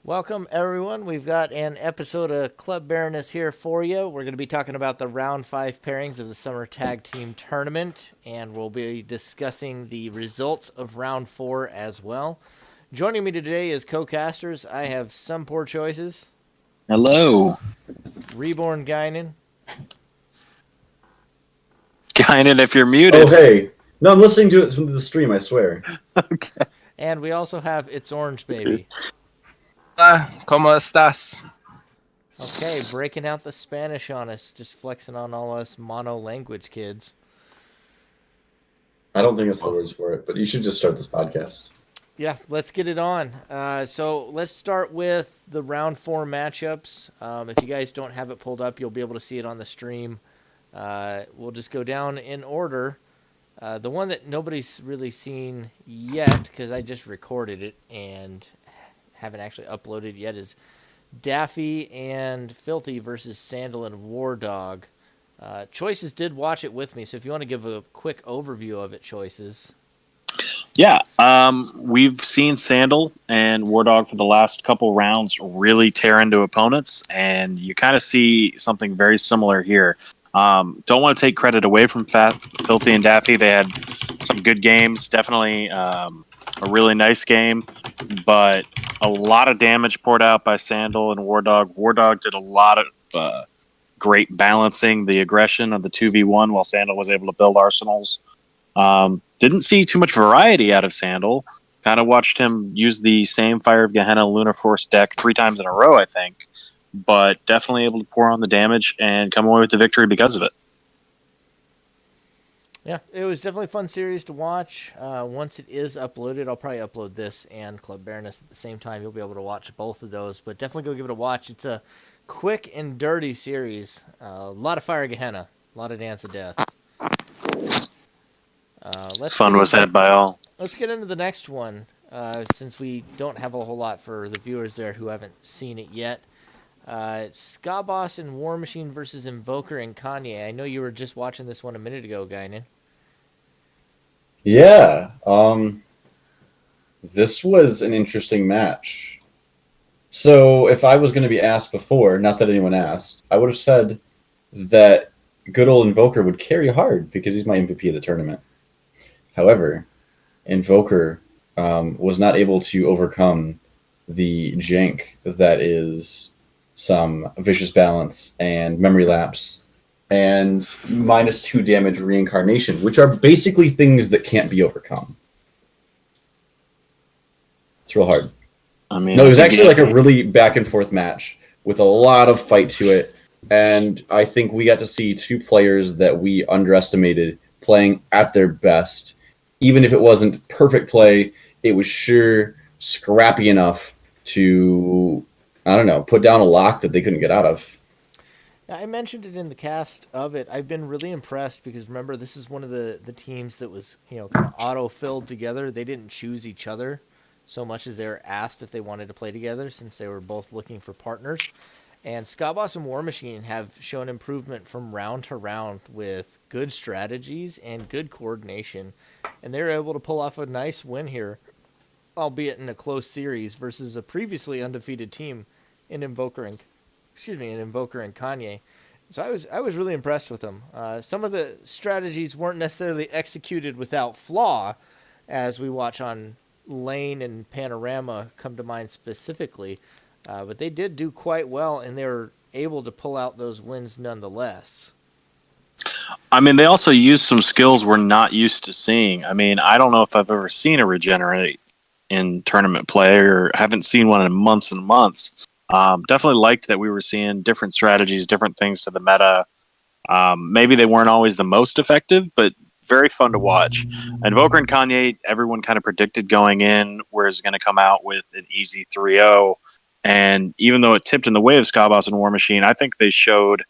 Welcome, everyone. We've got an episode of Club Baroness here for you. We're going to be talking about the round 5 pairings of the Summer Tag Team Tournament, and we'll be discussing the results of round 4 as well. Joining me today as co-casters, I have Some Poor Choices, Hello. Reborn Gaignun, Gaignun, if you're Oh, muted. hey. No, I'm listening to it from the stream, I swear. Okay. and we also have It's Orange Baby. Hola, ¿cómo estás? Okay, breaking out the Spanish on us, just flexing on all us mono-language kids. I don't think it's the words for it, but you should just start this podcast. Yeah, let's get it on. So let's start with the round 4 matchups. If you guys don't have it pulled up, you'll be able to see it on the stream. We'll just go down in order. The one that nobody's really seen yet, because I just recorded it and haven't actually uploaded yet, is Daffy and Filthy versus Sandal and War Dog. Choices did watch it with me, so if you want to give a quick overview of it, Choices. Yeah, we've seen Sandal and Wardog for the last couple rounds really tear into opponents, and you kind of see something very similar here. Don't want to take credit away from Filthy and Daffy. They had some good games, definitely a really nice game, but a lot of damage poured out by Sandal and Wardog. Wardog did a lot of great balancing the aggression of the 2v1 while Sandal was able to build arsenals. Didn't see too much variety out of Sandal. Kind of watched him use the same Fire of Gehenna Lunar Force deck 3 times in a row, I think. But definitely able to pour on the damage and come away with the victory because of it. Yeah, it was definitely a fun series to watch. Once it is uploaded, I'll probably upload this and Club Baroness at the same time. You'll be able to watch both of those, but definitely go give it a watch. It's a quick and dirty series. A lot of Fire of Gehenna, a lot of Dance of Death. Fun was had by all. Let's get into the next one, since we don't have a whole lot for the viewers there who haven't seen it yet. Ska Boss and War Machine versus Invoker and Kanye. I know you were just watching this one a minute ago, Gaignun. Yeah, this was an interesting match. So if I was going to be asked before, not that anyone asked, I would have said that good old Invoker would carry hard because he's my MVP of the tournament. However, Invoker was not able to overcome the jank that is some Vicious Balance and Memory Lapse and -2 damage Reincarnation, which are basically things that can't be overcome. It's real hard. I mean, No, it was actually like a really back and forth match with a lot of fight to it. And I think we got to see 2 players that we underestimated playing at their best. Even if it wasn't perfect play, it was sure scrappy enough to, I don't know, put down a lock that they couldn't get out of. I mentioned it in the cast of it. I've been really impressed because remember, this is one of the teams that was, kind of auto-filled together. They didn't choose each other so much as they were asked if they wanted to play together since they were both looking for partners. And Ska Boss and War Machine have shown improvement from round to round with good strategies and good coordination. And they're able to pull off a nice win here, albeit in a close series versus a previously undefeated team in Invoker and Kanye. So I was really impressed with them. Some of the strategies weren't necessarily executed without flaw, as we watch on Lane and Panorama come to mind specifically. But they did do quite well, and they were able to pull out those wins nonetheless. I mean, they also used some skills we're not used to seeing. I mean, I don't know if I've ever seen a regenerate in tournament play or haven't seen one in months and months. Definitely liked that we were seeing different strategies, different things to the meta. Maybe they weren't always the most effective, but very fun to watch. Invoker and Kanye, everyone kind of predicted going in where it's going to come out with an easy 3-0. And even though it tipped in the way of Ska Boss and War Machine, I think they showed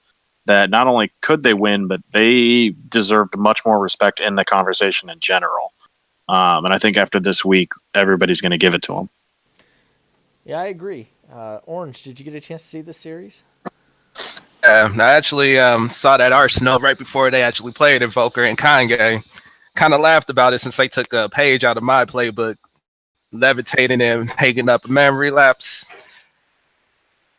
that not only could they win, but they deserved much more respect in the conversation in general. And I think after this week, everybody's going to give it to them. Yeah, I agree. Orange, did you get a chance to see this series? I actually saw that Arsenal right before they actually played Invoker and Kanye. Kind of laughed about it since they took a page out of my playbook, levitating and hanging up a memory lapse.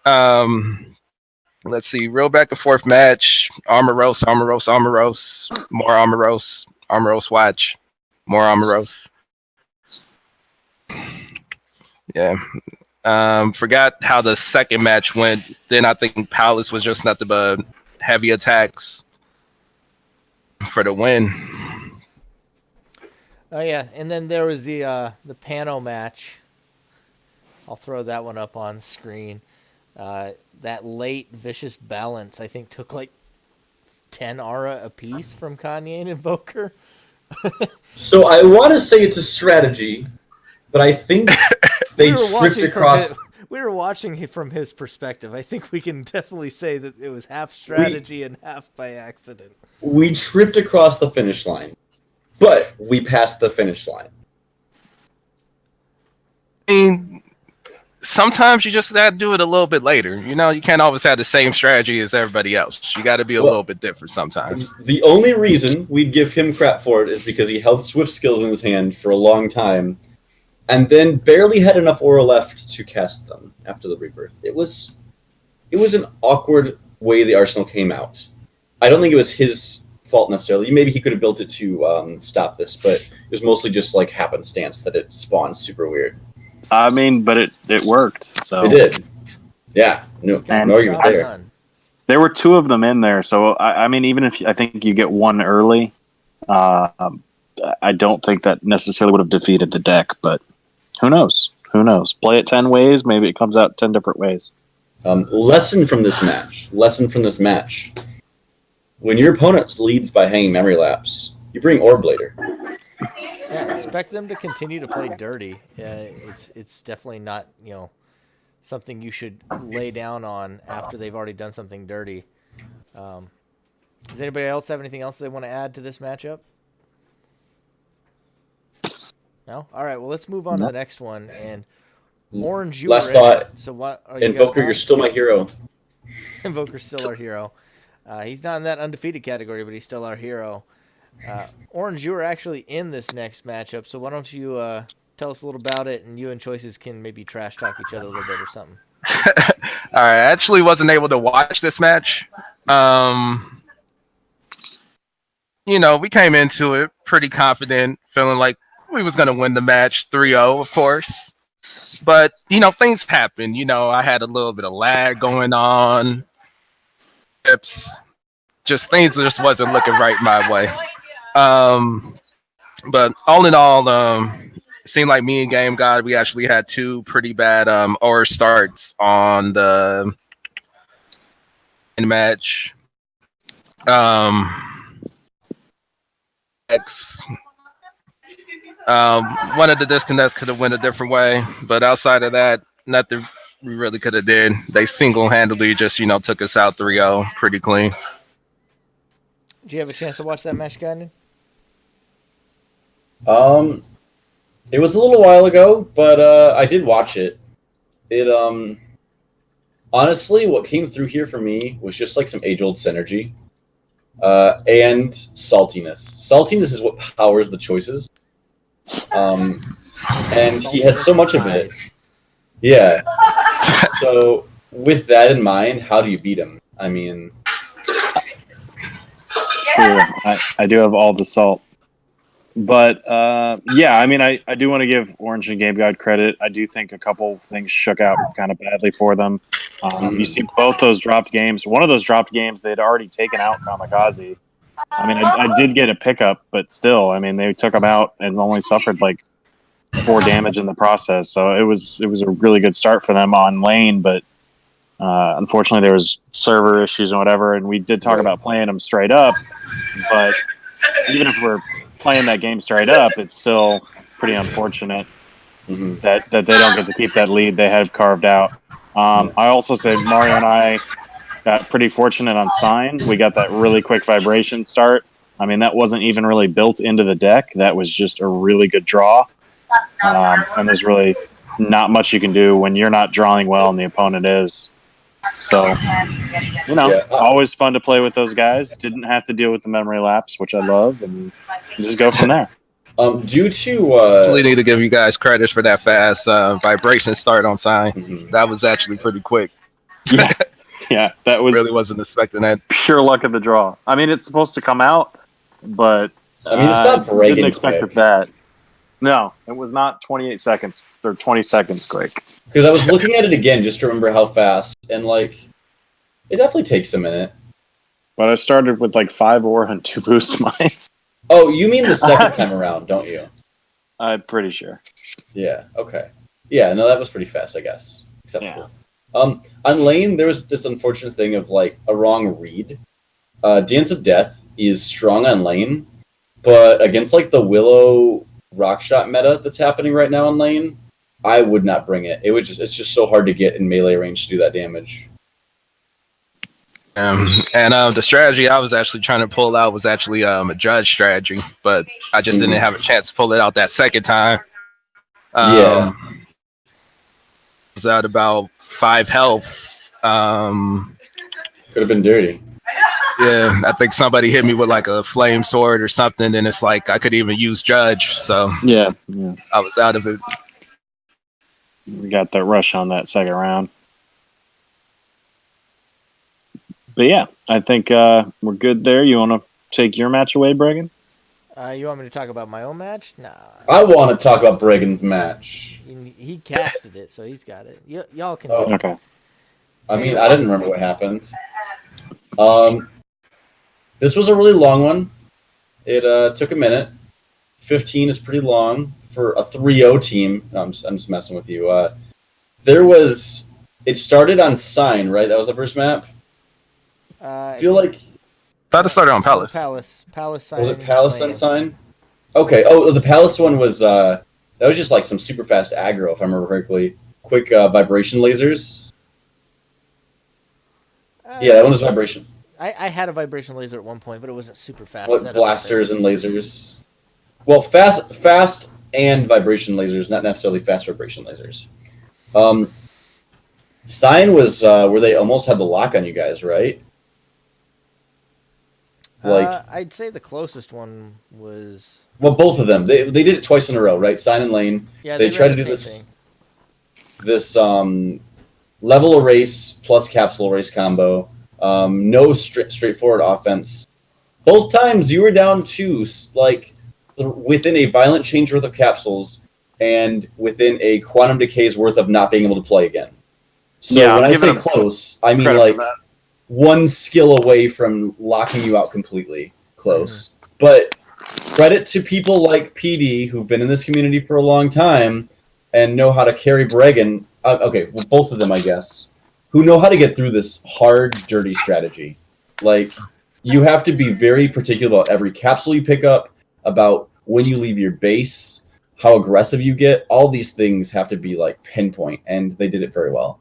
Let's see. Real back and forth match. Armor roast, armor roast, armor roast. More armor roast watch. More armor roast. Yeah. Forgot how the second match went. Then I think Palace was just nothing but heavy attacks for the win. Oh yeah, and then there was the Pano match. I'll throw that one up on screen. That late vicious balance, I think, took like 10 aura apiece from Kanye and Invoker. So I want to say it's a strategy, but I think they tripped across. We were watching from his perspective. I think we can definitely say that it was half strategy and half by accident. We tripped across the finish line, but we passed the finish line. I mean, sometimes you just got to do it a little bit later. You know, you can't always have the same strategy as everybody else. You got to be a little bit different sometimes. The only reason we'd give him crap for it is because he held Swift skills in his hand for a long time, and then barely had enough aura left to cast them after the rebirth. It was an awkward way the arsenal came out. I don't think it was his fault necessarily. Maybe he could have built it to stop this, but it was mostly just like happenstance that it spawned super weird. I mean, but it worked. So it did. Yeah, no argument there. Done. There were two of them in there. So I mean, even if I think you get one early, I don't think that necessarily would have defeated the deck. But who knows? Who knows? Play it 10 ways. Maybe it comes out 10 different ways. Lesson from this match. When your opponent leads by hanging memory lapse, you bring Orb Blader. Yeah, expect them to continue to play dirty. It's definitely not, something you should lay down on after they've already done something dirty. Does anybody else have anything else they want to add to this matchup? No? All right, well, let's move on to the next one. And Orange, you Last were thought. in it. So what? Invoker, you're still my hero. Invoker's still our hero. He's not in that undefeated category, but he's still our hero. Orange, you were actually in this next matchup, so why don't you tell us a little about it, and you and Choices can maybe trash talk each other a little bit or something. All right, I actually wasn't able to watch this match. We came into it pretty confident, feeling like we was going to win the match 3-0, of course. But, things happen. I had a little bit of lag going on. Things just wasn't looking right my way. But all in all, it seemed like me and Game God, we actually had two pretty bad aura starts on the match. One of the disconnects could have went a different way, but outside of that, nothing we really could have did. They single-handedly just, took us out 3-0 pretty clean. Did you have a chance to watch that match, Gaignun? It was a little while ago, but I did watch it. It honestly, what came through here for me was just like some age-old synergy, and saltiness. Saltiness is what powers the choices. And he had so much of it. Yeah. So with that in mind, how do you beat him? I mean, I do have all the salt. But, yeah, I mean, I do want to give Orange and Game Guide credit. I do think a couple things shook out kind of badly for them. You see both those dropped games. One of those dropped games, they'd already taken out Kamikaze. I mean, I did get a pickup, but still, I mean, they took him out and only suffered like 4 damage in the process. So it was a really good start for them on lane, but unfortunately there was server issues and whatever, and we did talk about playing them straight up, but even if we're playing that game straight up, it's still pretty unfortunate that they don't get to keep that lead they have carved out. I also say Mario and I got pretty fortunate on Sign. We got that really quick vibration start. I mean, that wasn't even really built into the deck. That was just a really good draw. And there's really not much you can do when you're not drawing well and the opponent is. So, always fun to play with those guys. Didn't have to deal with the memory lapse, which I love, and just go from there. Due to really need to give you guys credit for that fast vibration start on Sign. That was actually pretty quick. Yeah, that was Really wasn't expecting that. pure luck of the draw. I mean, it's supposed to come out, but I mean, it's not Bregan didn't expect quick. it that. No, it was not 28 seconds or 20 seconds quick. Because I was looking at it again just to remember how fast, and like, it definitely takes a minute. But I started with like 5 ore and 2 boost mines. Oh, you mean the second time around, don't you? I'm pretty sure. Yeah. Okay. Yeah. No, that was pretty fast, I guess. Acceptable. Yeah. On lane, there was this unfortunate thing of like a wrong read. Dance of Death is strong on lane, but against like the Willow rock shot meta that's happening right now on lane, I would not bring it. It's just so hard to get in melee range to do that damage. And the strategy I was actually trying to pull out was actually a judge strategy, but I just didn't have a chance to pull it out that second time. Yeah. Was at about 5 health. Could have been dirty. Yeah, I think somebody hit me with like a flame sword or something, and it's like I could even use judge, so Yeah. I was out of it. We got the rush on that second round. But yeah, I think we're good there. You want to take your match away, Bregan? You want me to talk about my own match? Nah. I want to talk about Bregan's match. He casted it, so he's got it. Y'all can. Oh. Okay. I mean, I didn't remember what happened. This was a really long one. It took a minute. 15 is pretty long for a 3-0 team. No, I'm just messing with you. It started on Sign, right? That was the first map? I feel like... Thought it started on Palace. Palace Sign. Was it Palace then Sign? Okay. Oh, the Palace one was... that was just like some super fast aggro, if I remember correctly. Quick vibration lasers. Yeah, that one was vibration. I had a vibration laser at one point, but it wasn't super fast. Like blasters and lasers. Well, fast and vibration lasers, not necessarily fast vibration lasers. Sign was where they almost had the lock on you guys, right? Like, I'd say the closest one was. Well, both of them. They did it twice in a row, right? Sign and Lane. Yeah, they tried to do this level erase plus capsule erase combo. No straightforward offense. Both times you were down 2, like within a violent change worth of capsules and within a quantum decay's worth of not being able to play again. So yeah, when I say close, I mean like 1 skill away from locking you out completely. Close. Mm-hmm. But credit to people like PD who've been in this community for a long time and know how to carry Bregan. Okay, well, both of them, I guess, who know how to get through this hard, dirty strategy. Like, you have to be very particular about every capsule you pick up, about when you leave your base, how aggressive you get. All these things have to be, like, pinpoint, and they did it very well.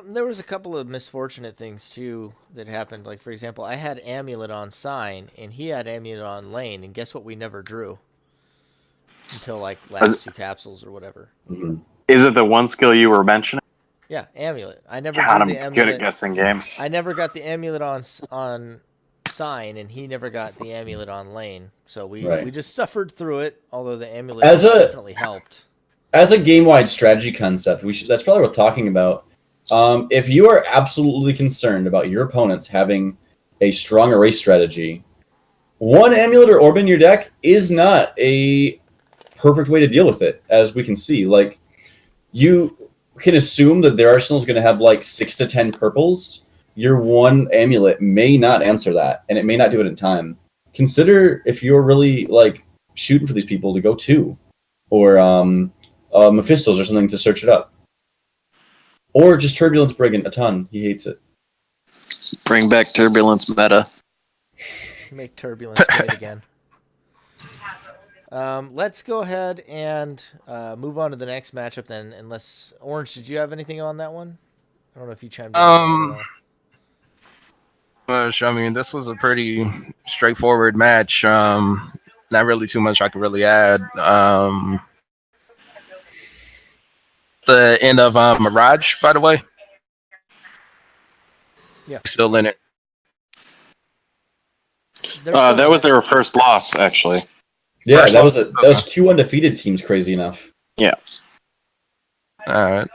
There was a couple of misfortunate things, too, that happened. Like, for example, I had Amulet on Sign, and he had Amulet on Lane, and guess what we never drew? Until, like, last 2 capsules or whatever. Mm-hmm. Is it the one skill you were mentioning? Yeah, Amulet. I never God, drew I'm the Amulet. good at guessing games. I never got the Amulet on Sign, and he never got the Amulet on Lane. So we just suffered through it, although the Amulet definitely helped. As a game-wide strategy concept, that's probably what we're talking about. If you are absolutely concerned about your opponents having a strong erase strategy, 1 Amulet or Orb in your deck is not a perfect way to deal with it, as we can see. Like, you can assume that their arsenal is going to have like 6 to 10 purples. Your 1 Amulet may not answer that, and it may not do it in time. Consider if you're really like shooting for these people to go 2, or Mephistos or something to search it up, or just Turbulence Bregan a ton. He hates it. Bring back Turbulence meta. Make Turbulence great again. Let's go ahead and move on to the next matchup then. Unless Orange, did you have anything on that one? I don't know if you chimed in. I mean, this was a pretty straightforward match. Not really too much I could really add. The end of Mirage, by the way. Yeah, still in it. That was their first loss, actually. Yeah, that was 2 undefeated teams. Crazy enough. Yeah. All right.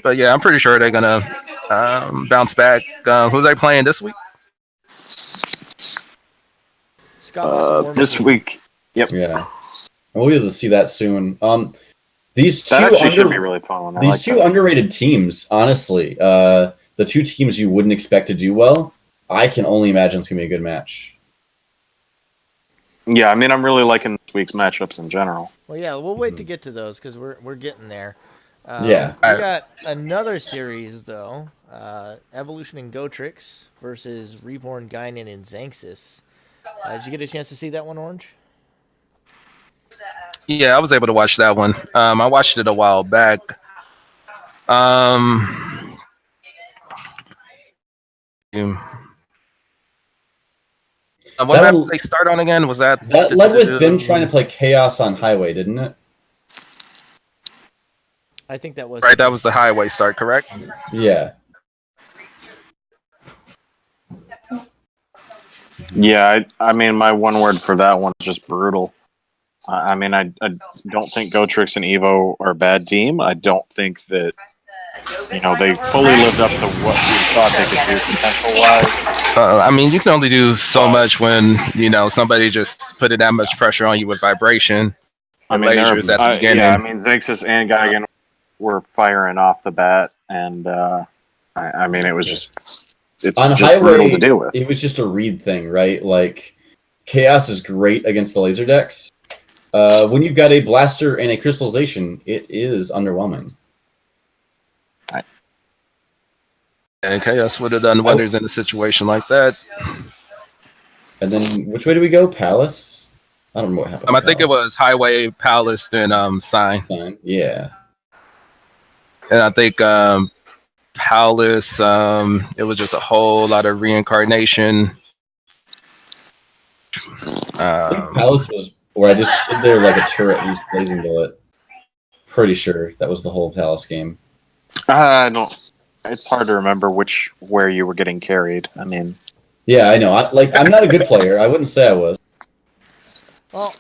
But yeah, I'm pretty sure they're gonna Bounce back. Who they playing this week? Scott wants to warm This up. week. Yep. Yeah. We'll be able to see that soon. These That two actually should be really fun. these two underrated teams, honestly, the two teams you wouldn't expect to do well, I can only imagine it's gonna be a good match. Yeah, I mean, I'm really liking this week's matchups in general. Well, yeah, we'll wait to get to those because we're getting there. Yeah. We got another series though. Evolution and Gotrix versus Reborn Gaignun and Xanxus. Did you get a chance to see that one, Orange? Yeah, I was able to watch that one. I watched it a while back. What map did they start on again? Was that led with them trying to play Chaos on Highway, didn't it? I think that was right. That was the Highway start, correct? Yeah. Yeah, I mean, my one word for that one is just brutal. I mean, I don't think Gotrix and Evo are a bad team. I don't think that, they fully lived up to what we thought they could do potential-wise. I mean, you can only do so much when, somebody just put that much pressure on you with vibration. I mean, lasers at the beginning. Yeah, I mean, Xanxus and Gaignun were firing off the bat, and I mean, it was just on just Highway, brutal to deal with. It was just a read thing, right? Like, Chaos is great against the laser decks. When you've got a blaster and a crystallization, it is underwhelming. And Chaos would have done wonders in a situation like that. And then, which way do we go? Palace? I don't remember what happened. I think it was Highway, Palace, and Sign. Yeah. And I think Palace, it was just a whole lot of reincarnation. I think Palace was where I just stood there like a turret and used blazing bullet. Pretty sure that was the whole Palace game. I don't. It's hard to remember where you were getting carried. I mean, yeah, I know. I'm not a good player. I wouldn't say I was. Well,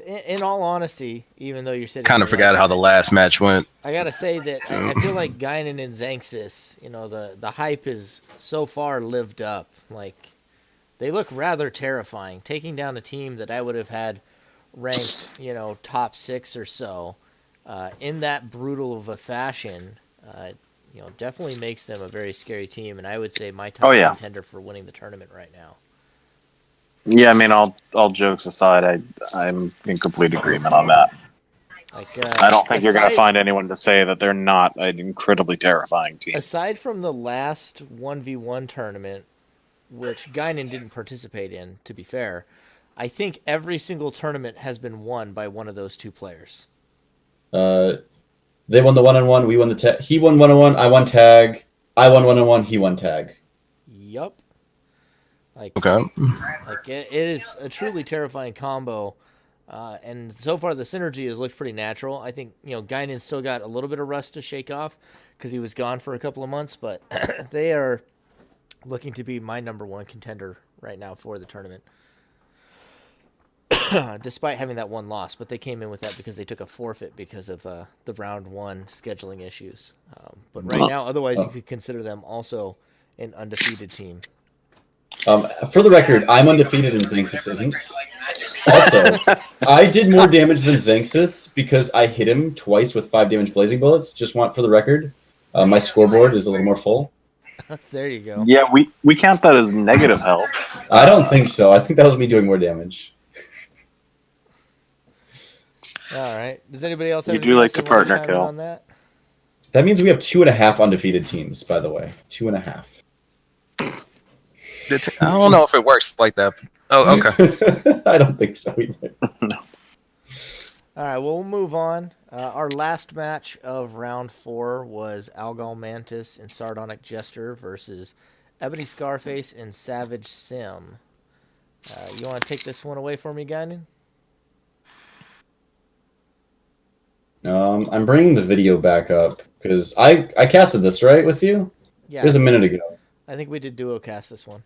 in all honesty, even though you're sitting, kind of forgot how the last match went. I gotta say that I feel like Gaignun and Xanxus, the hype is so far lived up. Like, they look rather terrifying. Taking down a team that I would have had ranked, top 6 or so, in that brutal of a fashion, definitely makes them a very scary team, and I would say my top contender for winning the tournament right now. Yeah, I mean, all jokes aside, I'm in complete agreement on that. I don't think you're going to find anyone to say that they're not an incredibly terrifying team. Aside from the last 1v1 tournament, which Gaignun didn't participate in, to be fair, I think every single tournament has been won by one of those two players. They won the 1-on-1, we won the tag. He won 1-on-1, I won tag. I won 1-on-1, he won tag. Yup. Okay. It is a truly terrifying combo. And so far the synergy has looked pretty natural. I think, Gaignun still got a little bit of rust to shake off because he was gone for a couple of months, but they are looking to be my number one contender right now for the tournament. Despite having that one loss, but they came in with that because they took a forfeit because of the round 1 scheduling issues. But right now, otherwise, you could consider them also an undefeated team. For the record, I'm undefeated and Xanxus isn't. Also, I did more damage than Xanxus because I hit him twice with 5 damage blazing bullets. Just want for the record, my scoreboard is a little more full. There you go. Yeah, we count that as negative health. I don't think so. I think that was me doing more damage. All right. Does anybody else have you do like to partner kill on that? That means we have 2.5 undefeated teams, by the way. 2.5. I don't know if it works like that. Oh, okay. I don't think so either. No. All right, well, we'll move on. Our last match of round 4 was Algol Mantis and Sardonic Jester versus Ebony Scarface and Savage Sim. You want to take this one away for me, Gaignun? I'm bringing the video back up because I casted this, right, with you? Yeah. It was a minute ago. I think we did duo cast this one.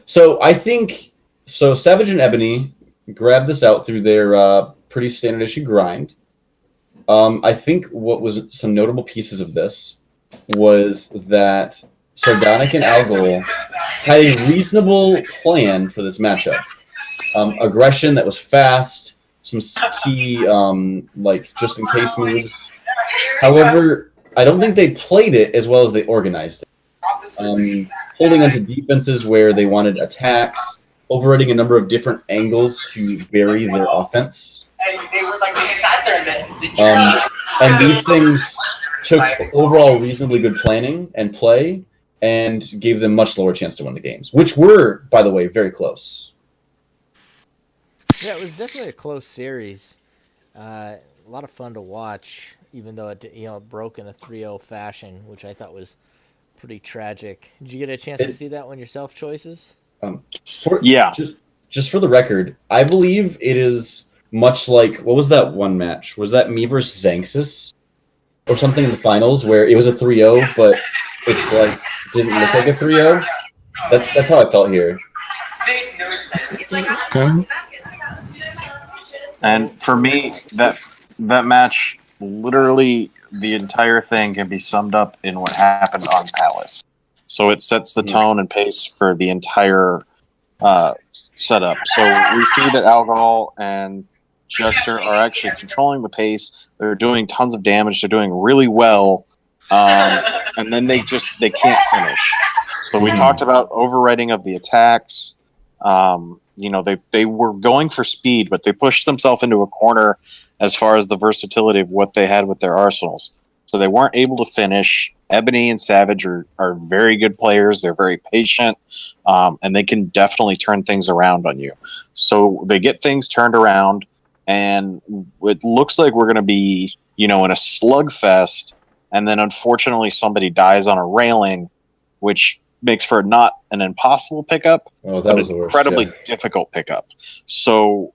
So I think Savage and Ebony grabbed this out through their pretty standard issue grind. I think what was some notable pieces of this was that Sardonic and Algol had a reasonable plan for this matchup. Aggression that was fast, some key just in case moves. However, I don't think they played it as well as they organized it. Holding onto defenses where they wanted attacks, overriding a number of different angles to vary their offense. And these things took overall reasonably good planning and play and gave them much lower chance to win the games, which were, by the way, very close. Yeah, it was definitely a close series. A lot of fun to watch, even though it broke in a 3-0 fashion, which I thought was pretty tragic. Did you get a chance to see that one yourself, Choices? Just for the record, I believe it is much like, what was that one match? Was that me versus Xanxus? Or something in the finals where it was a 3-0, but it's like didn't look like a 3-0? That's how I felt here. And for me, that match, literally the entire thing can be summed up in what happened on Palace. So it sets the tone and pace for the entire setup. So we see that Alcohol and Jester are actually controlling the pace. They're doing tons of damage. They're doing really well. And then they can't finish. So we talked about overriding of the attacks. They were going for speed, but they pushed themselves into a corner as far as the versatility of what they had with their arsenals. So they weren't able to finish. Ebony and Savage are very good players. They're very patient, and they can definitely turn things around on you. So they get things turned around, and it looks like we're going to be, in a slugfest, and then unfortunately somebody dies on a railing, which makes for not an impossible pickup, but was an incredibly difficult pickup. So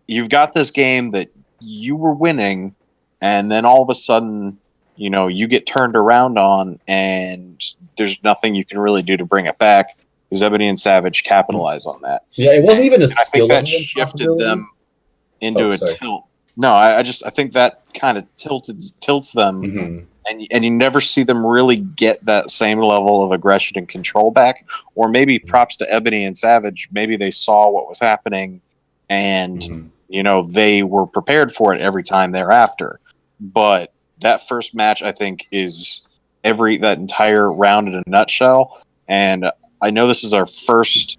you've got this game that you were winning, and then all of a sudden, you get turned around on, and there's nothing you can really do to bring it back, because Ebony and Savage capitalize on that. Yeah, it wasn't even a I think that shifted them into a tilt. No, I think that kind of tilts them, and you never see them really get that same level of aggression and control back. Or maybe props to Ebony and Savage. Maybe they saw what was happening, and they were prepared for it every time thereafter. But that first match, I think, is that entire round in a nutshell. And I know this is our first.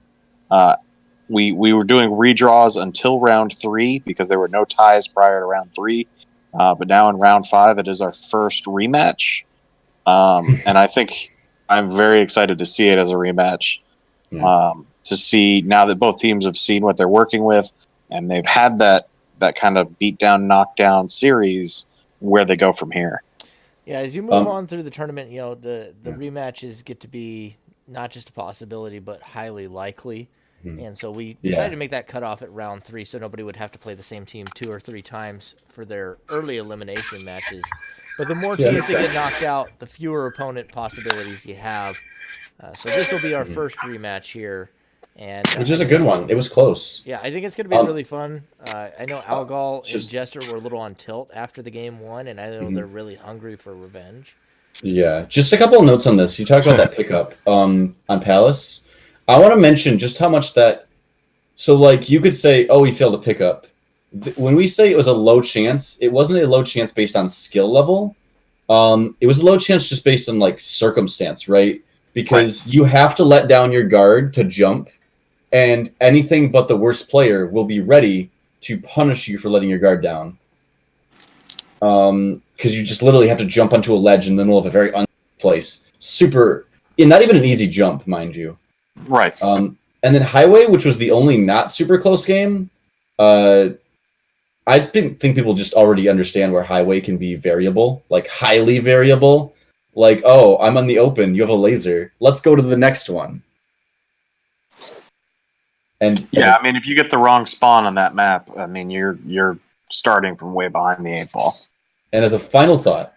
We were doing redraws until round 3 because there were no ties prior to round 3. But now in round 5, it is our first rematch. And I think I'm very excited to see it as a rematch. To see now that both teams have seen what they're working with, and they've had that kind of beat down, knockdown series, where they go from here. Yeah, as you move on through the tournament, the rematches get to be not just a possibility, but highly likely. And so we decided to make that cutoff at round 3 so nobody would have to play the same team 2 or 3 times for their early elimination matches. But the more teams that get knocked out, the fewer opponent possibilities you have. So this will be our first rematch here. Which is a good one. It was close. Yeah, I think it's going to be really fun. I know Algol and Jester were a little on tilt after the game 1, and I know they're really hungry for revenge. Yeah, just a couple of notes on this. You talked about that pickup on Palace. I want to mention just how much that... So, you could say, he failed a pickup. When we say it was a low chance, it wasn't a low chance based on skill level. It was a low chance just based on, circumstance, right? Because you have to let down your guard to jump, and anything but the worst player will be ready to punish you for letting your guard down. Because you just literally have to jump onto a ledge in the middle of a very unsafe place. Not even an easy jump, mind you. Right. And then Highway, which was the only not super close game, I think people just already understand where Highway can be variable, highly variable. I'm on the open, you have a laser. Let's go to the next one. And if you get the wrong spawn on that map, you're starting from way behind the 8 ball. And as a final thought,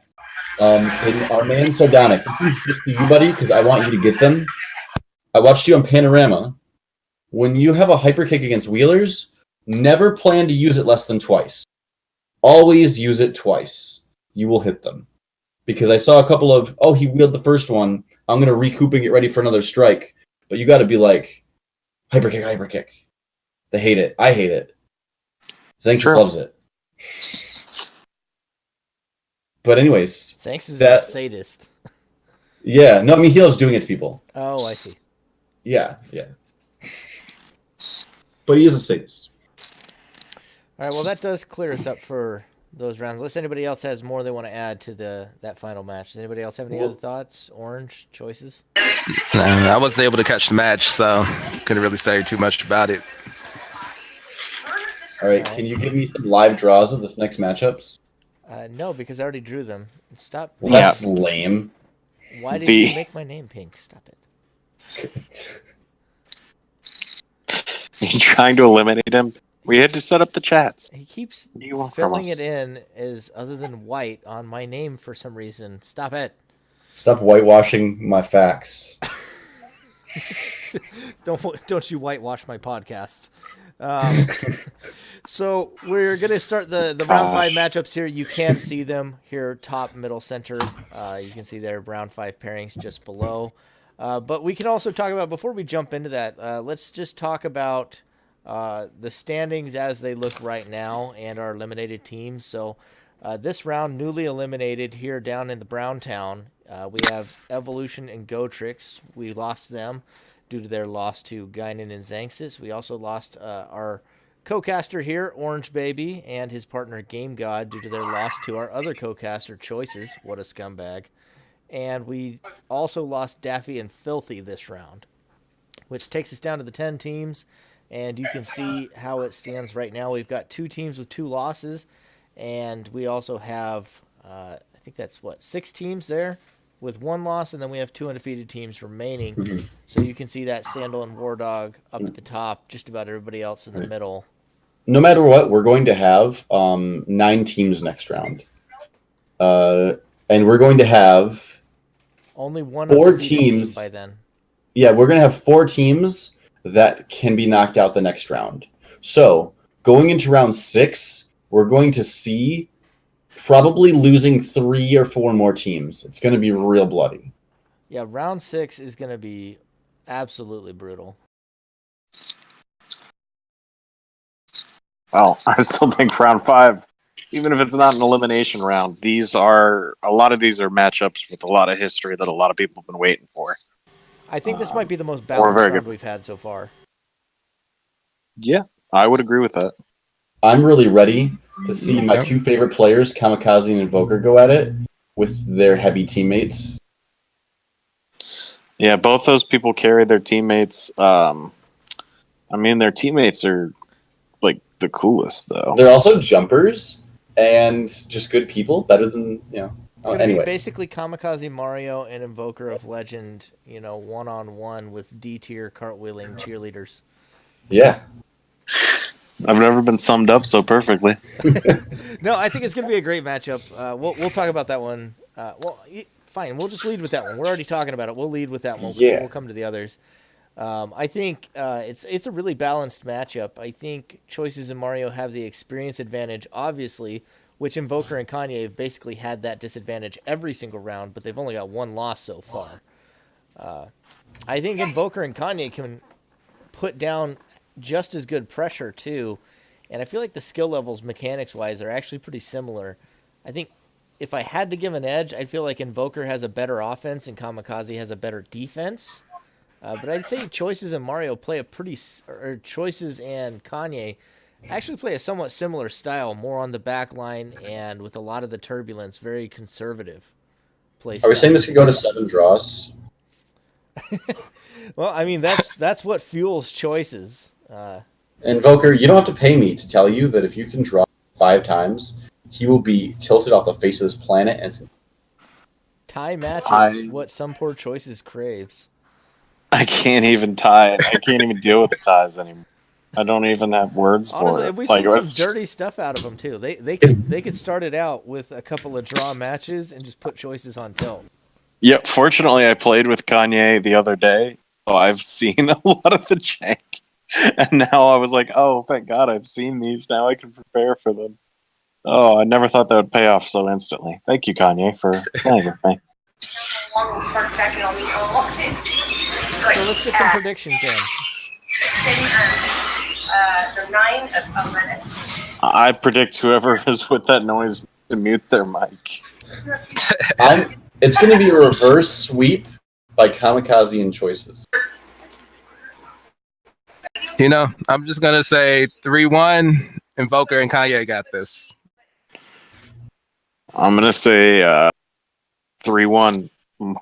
our man Sardonic, this is just for you, buddy, because I want you to get them. I watched you on Panorama. When you have a hyper kick against wheelers, never plan to use it less than twice. Always use it twice. You will hit them. Because I saw a couple of, he wheeled the first one. I'm going to recoup and get ready for another strike. But you got to be like, hyper kick. They hate it. I hate it. Xanxus loves it. But anyways. Xanxus is a sadist. Yeah. No, I mean, he loves doing it to people. Oh, I see. Yeah. But he is a sadist. All right, well, that does clear us up for those rounds. Unless anybody else has more they want to add to that final match. Does anybody else have any other thoughts? Orange choices? I wasn't able to catch the match, so couldn't really say too much about it. All right, can you give me some live draws of this next matchups? No, because I already drew them. Stop. Well, that's lame. Why did you make my name pink? Stop it. You trying to eliminate him? We had to set up the chats. He keeps filling it in as other than white on my name for some reason. Stop it. Stop whitewashing my facts. Don't you whitewash my podcast. So we're going to start the round 5 matchups here. You can see them here, top, middle, center. You can see their round 5 pairings just below. But we can also talk about, before we jump into that, let's just talk about the standings as they look right now and our eliminated teams. So this round, newly eliminated here down in the Brown Town, we have Evolution and Gotrix. We lost them due to their loss to Gaignun and Xanxus. We also lost our co-caster here, Orange Baby, and his partner Game God due to their loss to our other co-caster, Choices. What a scumbag. And we also lost Daffy and Filthy this round, which takes us down to the 10 teams. And you can see how it stands right now. We've got 2 teams with 2 losses, and we also have, I think that's 6 teams there with 1 loss, and then we have 2 undefeated teams remaining. Mm-hmm. So you can see that Sandal and War Dog up at the top, just about everybody else in the middle. No matter what, we're going to have 9 teams next round. And we're going to have only 1 4 teams team by then. Yeah, we're going to have 4 teams that can be knocked out the next round. So, going into round 6, we're going to see probably losing 3 or 4 more teams. It's going to be real bloody. Yeah, round 6 is going to be absolutely brutal. Well, I still think round 5, even if it's not an elimination round, a lot of these are matchups with a lot of history that a lot of people have been waiting for. I think this might be the most balanced round we've had so far. Yeah, I would agree with that. I'm really ready to see my 2 favorite players, Kamikaze and Invoker, go at it with their heavy teammates. Yeah, both those people carry their teammates. Their teammates are like the coolest, though. They're also jumpers and just good people, better than, It's going to be basically Kamikaze Mario and Invoker of Legend, one-on-one with D-tier cartwheeling cheerleaders. Yeah. I've never been summed up so perfectly. No, I think it's going to be a great matchup. We'll talk about that one. Fine, we'll just lead with that one. We're already talking about it. We'll lead with that one. Yeah. We'll come to the others. I think it's a really balanced matchup. I think Choices and Mario have the experience advantage, obviously, which Invoker and Kanye have basically had that disadvantage every single round, but they've only got 1 loss so far. I think Invoker and Kanye can put down just as good pressure, too, and I feel like the skill levels, mechanics-wise, are actually pretty similar. I think if I had to give an edge, I feel like Invoker has a better offense and Kamikaze has a better defense. But I'd say Choices and Mario play Choices and Kanye actually play a somewhat similar style, more on the back line and with a lot of the turbulence, very conservative play style. Are we saying this could go to 7 draws? Well, I mean, that's what fuels Choices. Invoker, you don't have to pay me to tell you that if you can draw 5 times, he will be tilted off the face of this planet. And tie matches, what some poor Choices craves. I can't even tie. I can't even deal with the ties anymore. I don't even have words for it. We've seen some dirty stuff out of them too. They could start it out with a couple of draw matches and just put Choices on tilt. Yep. Fortunately, I played with Kanye the other day, so I've seen a lot of the jank, and now I was like, "Oh, thank God, I've seen these. Now I can prepare for them." Oh, I never thought that would pay off so instantly. Thank you, Kanye, for playing with me. So let's get some predictions in. I predict whoever is with that noise to mute their mic. It's going to be a reverse sweep by Kamikaze and Choices. You know, I'm just gonna say 3-1. Invoker and Kanye got this. I'm gonna say 3-1.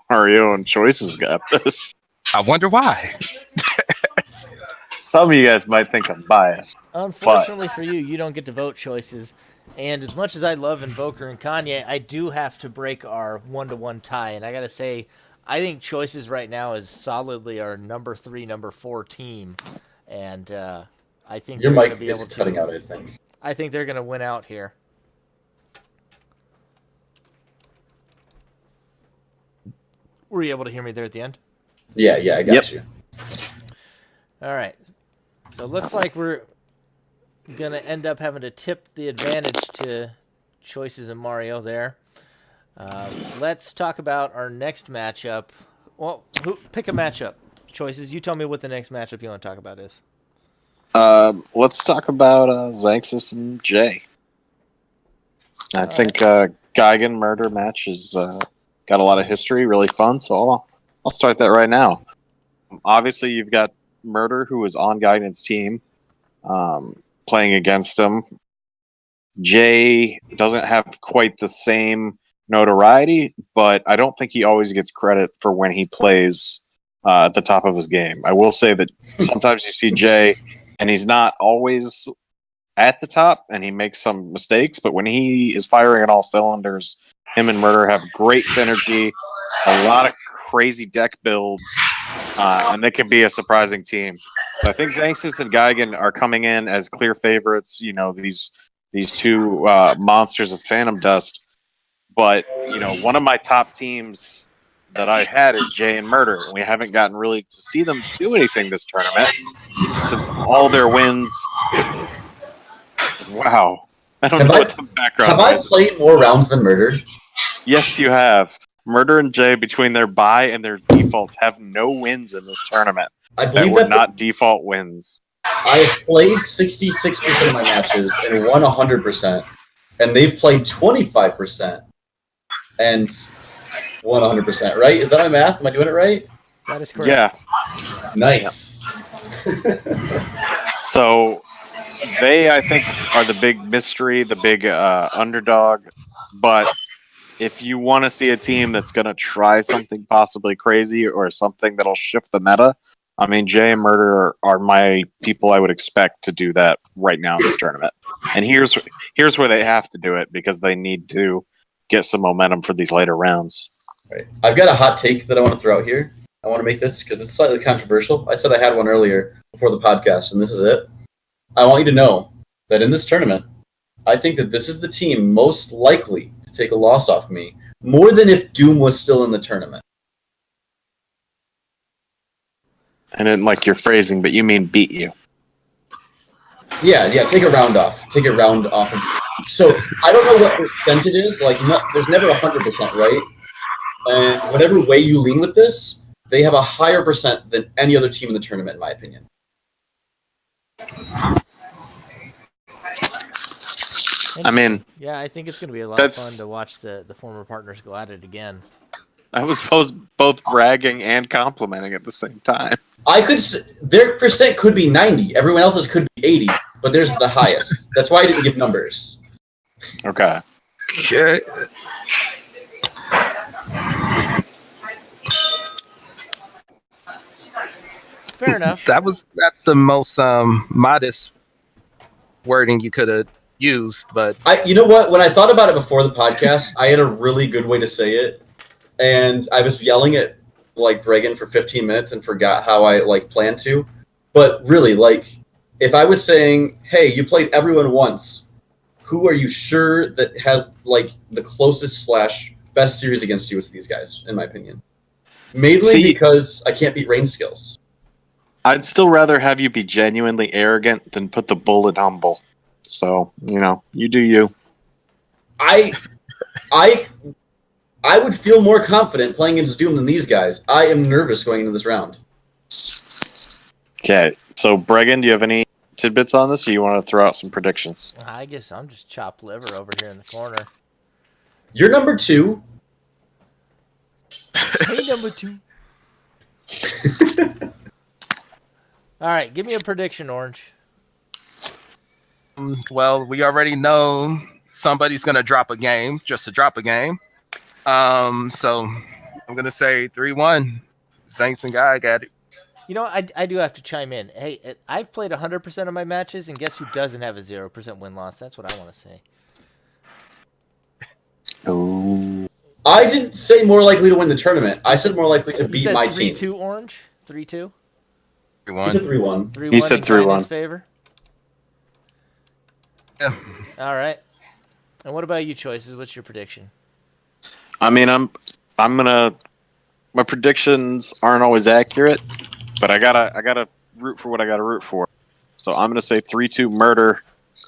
Mario and Choices got this. I wonder why. Some of you guys might think I'm biased. Unfortunately for you, you don't get to vote Choices. And as much as I love Invoker and Kanye, I do have to break our 1-1 tie. And I gotta say, I think Choices right now is solidly our number 3, number 4 team. And I think Your they're going mic to be is able to. cutting out, I think. I think they're going to win out here. Were you able to hear me there at the end? Yeah, I got you. All right. So it looks like we're going to end up having to tip the advantage to Choices and Mario there. Let's talk about our next matchup. Well, pick a matchup. Choices. You tell me what the next matchup you want to talk about is. Let's talk about Xanxus and Jay. I think Gaignun murder match has got a lot of history, really fun. So I'll start that right now. Obviously, you've got Murder, who is on Gaignun's team, playing against him. Jay doesn't have quite the same notoriety, but I don't think he always gets credit for when he plays at the top of his game. I will say that sometimes you see Jay, and he's not always at the top, and he makes some mistakes, but when he is firing on all cylinders, him and Murder have great synergy, a lot of crazy deck builds, and they can be a surprising team. So I think Xanxus and Gaignun are coming in as clear favorites, you know, these two monsters of Phantom Dust. But, you know, one of my top teams that I had is Jay and Murder. We haven't gotten really to see them do anything this tournament since all their wins. Wow. I don't know what the background Have is. I played more rounds than Murder? Yes, you have. Murder and Jay, between their bye and their defaults, have no wins in this tournament. I believe that were not default wins. I have played 66% of my matches and won 100%. And they've played 25% and won 100%, right? Is that my math? Am I doing it right? That is correct. Yeah. Nice. So they, I think, are the big mystery, the big underdog. But if you want to see a team that's going to try something possibly crazy or something that'll shift the meta, I mean, Jay and Murder are my people I would expect to do that right now in this tournament. And here's where they have to do it, because they need to get some momentum for these later rounds. Right. I've got a hot take that I want to throw out here. I want to make this because it's slightly controversial. I said I had one earlier before the podcast, and this is it. I want you to know that in this tournament, I think that this is the team most likely to take a loss off me, more than if Doom was still in the tournament. I didn't like your phrasing, but you mean beat you. Yeah, take a round off. Take a round off. So I don't know what percent it is. Like, there's never 100%, right? And whatever way you lean with this, they have a higher percent than any other team in the tournament, in my opinion. I mean, yeah, I think it's going to be a lot of fun to watch the former partners go at it again. I was both bragging and complimenting at the same time. Their percent could be 90. Everyone else's could be 80, but theirs is the highest. That's why I didn't give numbers. Okay. Fair enough. That's the most modest wording you could have used, but you know what? When I thought about it before the podcast, I had a really good way to say it, and I was yelling at Bregan for 15 minutes and forgot how I planned to. But really, if I was saying, "Hey, you played everyone once. Who are you sure that has the closest / best series against you?" It's these guys, in my opinion. Mainly because I can't beat range skills. I'd still rather have you be genuinely arrogant than put the bull in humble. So, you know, you do you. I I would feel more confident playing against Doom than these guys. I am nervous going into this round. Okay, so Bregan, do you have any tidbits on this, or you want to throw out some predictions? I guess I'm just chopped liver over here in the corner. You're number 2. Hey, number 2. All right, give me a prediction, Orange. Well, we already know somebody's gonna drop a game just to drop a game. So I'm gonna say 3-1. Saints and Guy got it. You know, I do have to chime in. Hey, I've played 100% of my matches, and guess who doesn't have a 0% win-loss? That's what I want to say. Oh, I didn't say more likely to win the tournament. I said more likely to You beat said my 3-2 team. Orange? 3-2? 3-1. He said 3-1. 3-1 He said in 3-1. Gainon's favor? Yeah. All right. And what about you, Choices? What's your prediction? I mean, I'm gonna. My predictions aren't always accurate, but I gotta root for what I gotta root for. So I'm gonna say 3-2 murder.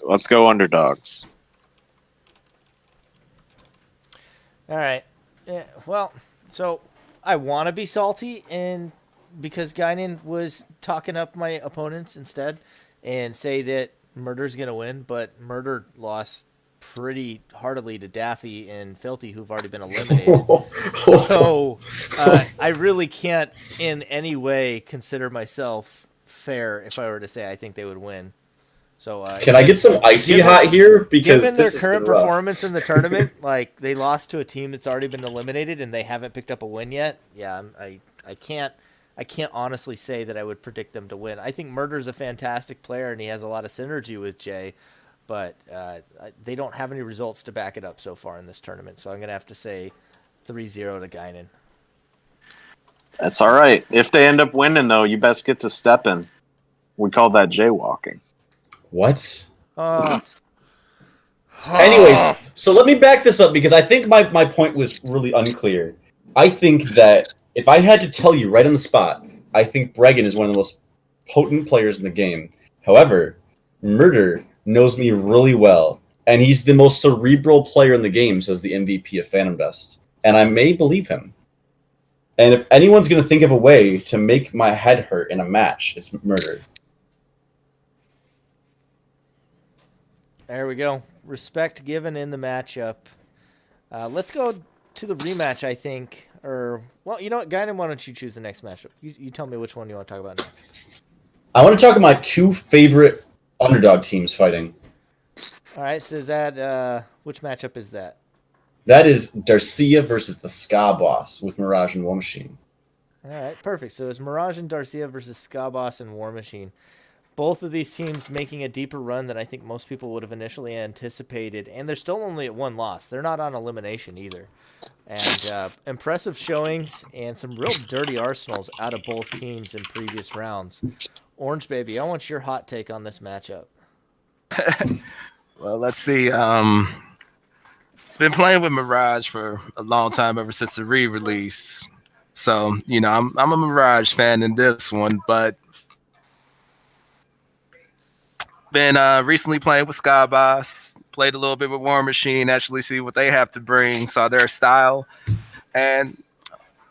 Let's go underdogs. All right. Yeah, well, so I want to be salty, and because Gaignun was talking up my opponents instead, and say that Murder's gonna win, but Murder lost pretty heartily to Daffy and Filthy, who've already been eliminated. So I really can't in any way consider myself fair if I were to say I think they would win. So Can I get some icy hot here? Because given their this has current been rough. performance in the tournament, like they lost to a team that's already been eliminated and they haven't picked up a win yet. Yeah, I can't honestly say that I would predict them to win. I think Murder's a fantastic player and he has a lot of synergy with Jay, but they don't have any results to back it up so far in this tournament. So I'm gonna have to say 3-0 to Gaignun. That's all right. If they end up winning, though, you best get to step in. We call that jaywalking. What? Uh, Anyways, so let me back this up because I think my point was really unclear. I think that if I had to tell you right on the spot, I think Bregan is one of the most potent players in the game. However, Murder knows me really well, and he's the most cerebral player in the game, says the MVP of Phantom Best. And I may believe him. And if anyone's going to think of a way to make my head hurt in a match, it's Murder. There we go. Respect given in the matchup. Let's go to the rematch, I think. Or, well, you know what, Gaignun, why don't you choose the next matchup? You tell me which one you want to talk about next. I want to talk about my 2 favorite underdog teams fighting. All right, so is that, which matchup is that? That is Darcia versus the Ska Boss with Mirage and War Machine. All right, perfect. So it's Mirage and Darcia versus Ska Boss and War Machine. Both of these teams making a deeper run than I think most people would have initially anticipated, and they're still only at 1 loss. They're not on elimination either. And impressive showings and some real dirty arsenals out of both teams in previous rounds. Orange Baby, I want your hot take on this matchup. Well, let's see. Been playing with Mirage for a long time, ever since the re-release. So, you know, I'm a Mirage fan in this one, but been recently playing with Skyboss, played a little bit with War Machine, actually see what they have to bring, saw their style. And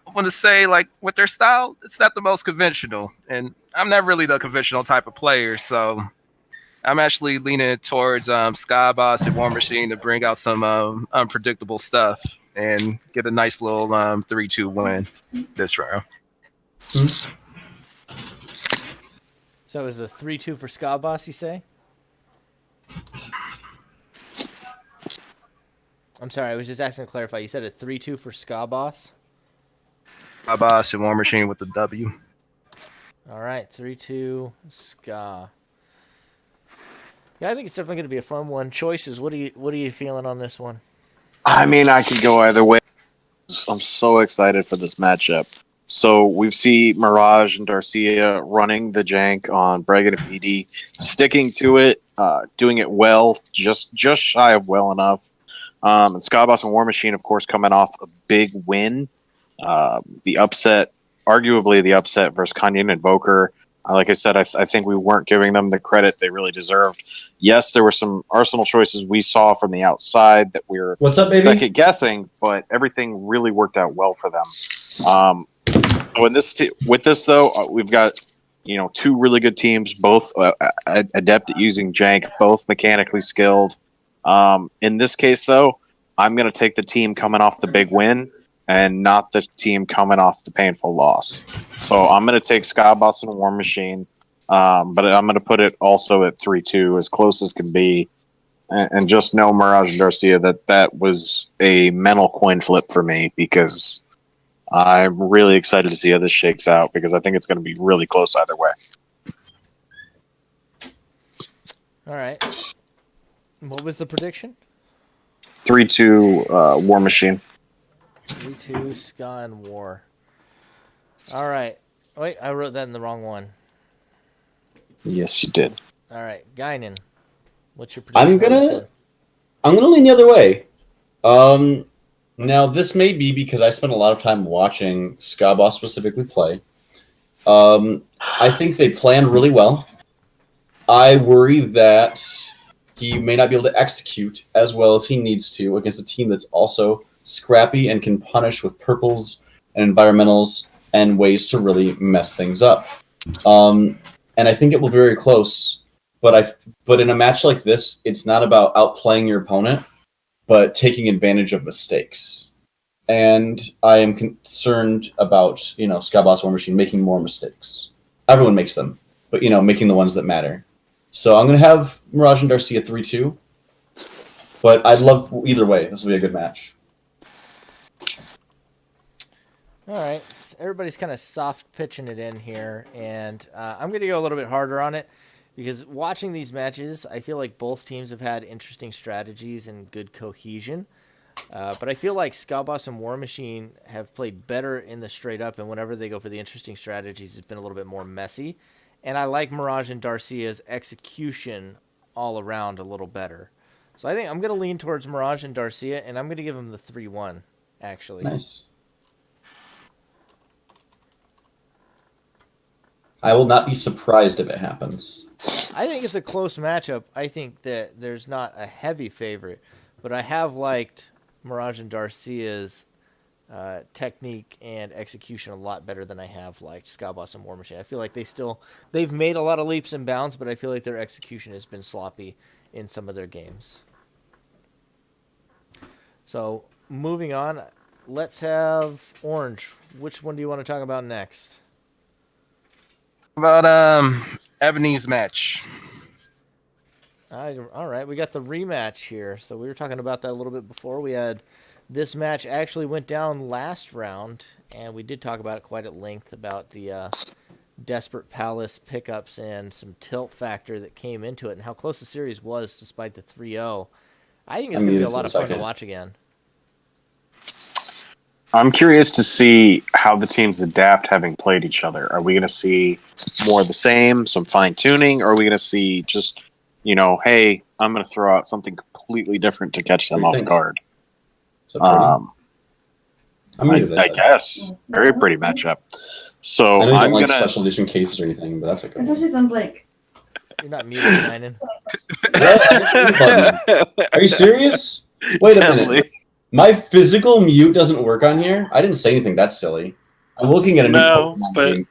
I want to say, like, with their style, it's not the most conventional. And I'm not really the conventional type of player, so I'm actually leaning towards Skyboss and War Machine to bring out some unpredictable stuff and get a nice little 3-2 win this round. So it was a 3-2 for Ska Boss, you say? I'm sorry, I was just asking to clarify. You said a 3-2 for Ska Boss? Skyboss and War Machine with the W. All right, 3-2 Ska. Yeah, I think it's definitely going to be a fun one. Choices. What are you feeling on this one? I mean, I could go either way. I'm so excited for this matchup. So we've seen Mirage and Darcia running the jank on Bregan and PD, sticking to it, doing it well, just shy of well enough. And Skyboss and War Machine, of course, coming off a big win. The upset, arguably the upset versus Gaignun Invoker. Like I said, I think we weren't giving them the credit they really deserved. Yes, there were some Arsenal choices we saw from the outside that we were What's up, baby? second guessing, but everything really worked out well for them. With this though, we've got two really good teams, both adept at using jank, both mechanically skilled. In this case, though, I'm going to take the team coming off the big win and not the team coming off the painful loss. So I'm going to take Sky Boss and War Machine, but I'm going to put it also at 3-2, as close as can be, and just know, Mirage and Garcia, that was a mental coin flip for me, because I'm really excited to see how this shakes out, because I think it's going to be really close either way. All right. What was the prediction? 3-2 War Machine. 3-2 Sky and War. All right. Wait, I wrote that in the wrong one. Yes, you did. All right, Gaignun. What's your prediction? I'm gonna lean the other way. Now this may be because I spent a lot of time watching Skaboss specifically play. I think they planned really well. I worry that he may not be able to execute as well as he needs to against a team that's also scrappy and can punish with purples and environmentals and ways to really mess things up. And I think it will be very close. But in a match like this, it's not about outplaying your opponent, but taking advantage of mistakes. And I am concerned about, Skaboss War Machine making more mistakes. Everyone makes them, but, making the ones that matter. So I'm going to have Mirage and Darcy at 3-2. But I'd love either way. This will be a good match. All right. So everybody's kind of soft pitching it in here, and I'm going to go a little bit harder on it, because watching these matches, I feel like both teams have had interesting strategies and good cohesion. But I feel like Skaboss and War Machine have played better in the straight up, and whenever they go for the interesting strategies, it's been a little bit more messy. And I like Mirage and Darcia's execution all around a little better. So I think I'm going to lean towards Mirage and Darcia, and I'm going to give them the 3-1, actually. Nice. I will not be surprised if it happens. I think it's a close matchup. I think that there's not a heavy favorite, but I have liked Mirage and Darcia's technique and execution a lot better than I have liked Skaboss and War Machine. I feel like they've made a lot of leaps and bounds, but I feel like their execution has been sloppy in some of their games. So moving on, let's have Orange. Which one do you want to talk about next? About Ebony's match. All right, we got the rematch here. So we were talking about that a little bit before. We had this match actually went down last round, and we did talk about it quite at length about the Desperate Palace pickups and some tilt factor that came into it and how close the series was despite the 3-0. I think it's going to be a lot of fun to watch again. I'm curious to see how the teams adapt having played each other. Are we going to see more of the same, some fine-tuning, or are we going to see just, hey, I'm going to throw out something completely different to catch them off guard? I guess. Very pretty matchup. So I know you don't like gonna special edition cases or anything, but that's okay. That's what she sounds like. You're not muted, Gaignun. Are you serious? Wait a minute. My physical mute doesn't work on here? I didn't say anything. That's silly. I'm looking at a new Pokemon game.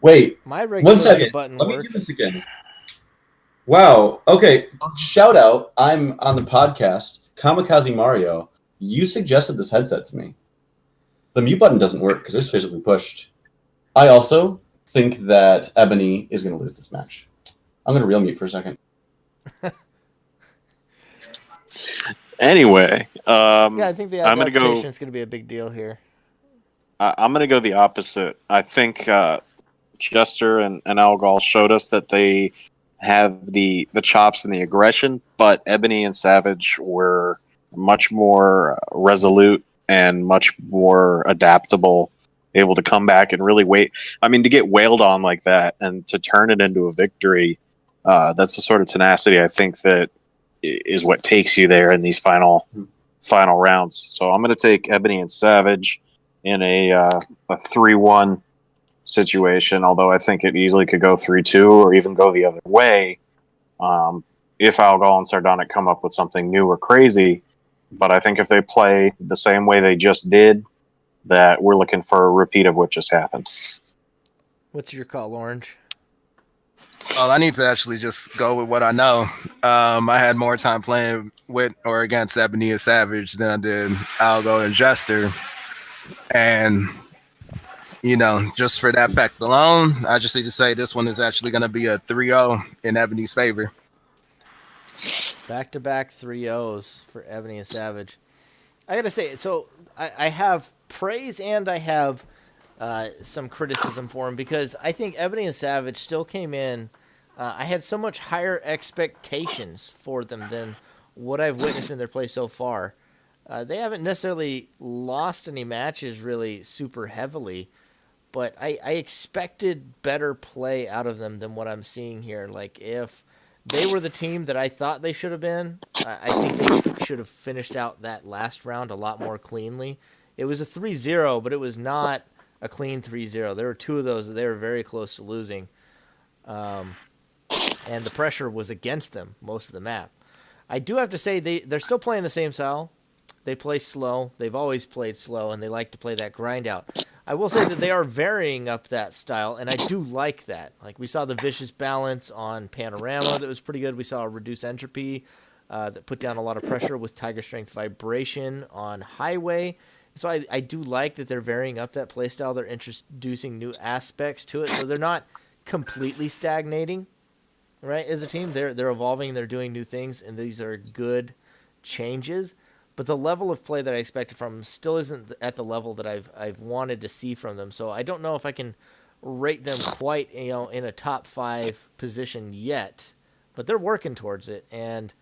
Wait. My regular 1 second. button Let me works. do this again. Wow. Okay. Shout out. I'm on the podcast. Kamikaze Mario. You suggested this headset to me. The mute button doesn't work because it's physically pushed. I also think that Ebony is going to lose this match. I'm going to real mute for a second. Anyway, yeah, I think the adaptation is going to be a big deal here. I'm going to go the opposite. I think Jester and Algol showed us that they have the chops and the aggression, but Ebony and Savage were much more resolute and much more adaptable, able to come back and really wait. I mean, to get wailed on like that and to turn it into a victory, that's the sort of tenacity I think that is what takes you there in these final rounds. So I'm going to take Ebony and Savage in a 3-1 situation, although I think it easily could go 3-2 or even go the other way if Algol and Sardonic come up with something new or crazy. But I think if they play the same way they just did, that we're looking for a repeat of what just happened. What's your call, Orange? Well, I need to actually just go with what I know. I had more time playing with or against Ebony and Savage than I did Algo and Jester. And, just for that fact alone, I just need to say this one is actually going to be a 3-0 in Ebony's favor. Back-to-back 3-0s for Ebony and Savage. I got to say, so I have praise and I have some criticism for him because I think Ebony and Savage still came in. I had so much higher expectations for them than what I've witnessed in their play so far. They haven't necessarily lost any matches really super heavily, but I expected better play out of them than what I'm seeing here. Like, if they were the team that I thought they should have been, I think they should have finished out that last round a lot more cleanly. It was a 3-0, but it was not a clean 3-0. There were two of those that they were very close to losing. And the pressure was against them most of the map. I do have to say they're still playing the same style. They play slow. They've always played slow, and they like to play that grind out. I will say that they are varying up that style, and I do like that. Like, we saw the Vicious Balance on Panorama that was pretty good. We saw a Reduce Entropy that put down a lot of pressure with Tiger Strength Vibration on Highway. So I do like that they're varying up that playstyle. They're introducing new aspects to it, so they're not completely stagnating. Right, as a team, they're evolving, they're doing new things, and these are good changes. But the level of play that I expected from them still isn't at the level that I've wanted to see from them. So I don't know if I can rate them quite in a top 5 position yet, but they're working towards it. And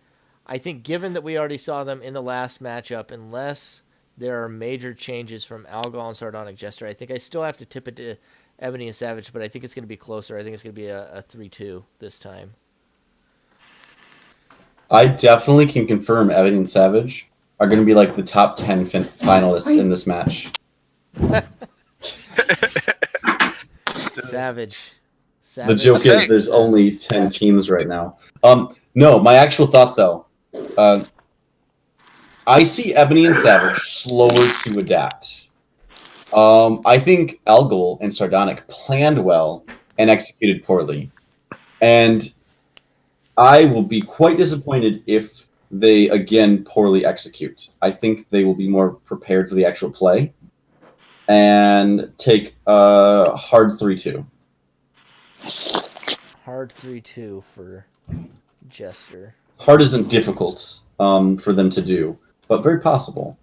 I think given that we already saw them in the last matchup, unless there are major changes from Algol and Sardonic Jester, I think I still have to tip it to Ebony and Savage, but I think it's going to be closer. I think it's going to be a 3-2 this time. I definitely can confirm Ebony and Savage are going to be like the top 10 finalists in this match. Savage. The joke is there's only 10 teams right now. No, my actual thought, though. I see Ebony and Savage slower to adapt. I think Algol and Sardonic planned well and executed poorly. And I will be quite disappointed if they, again, poorly execute. I think they will be more prepared for the actual play and take a hard 3-2. Hard 3-2 for Jester. Hard isn't difficult for them to do, but very possible.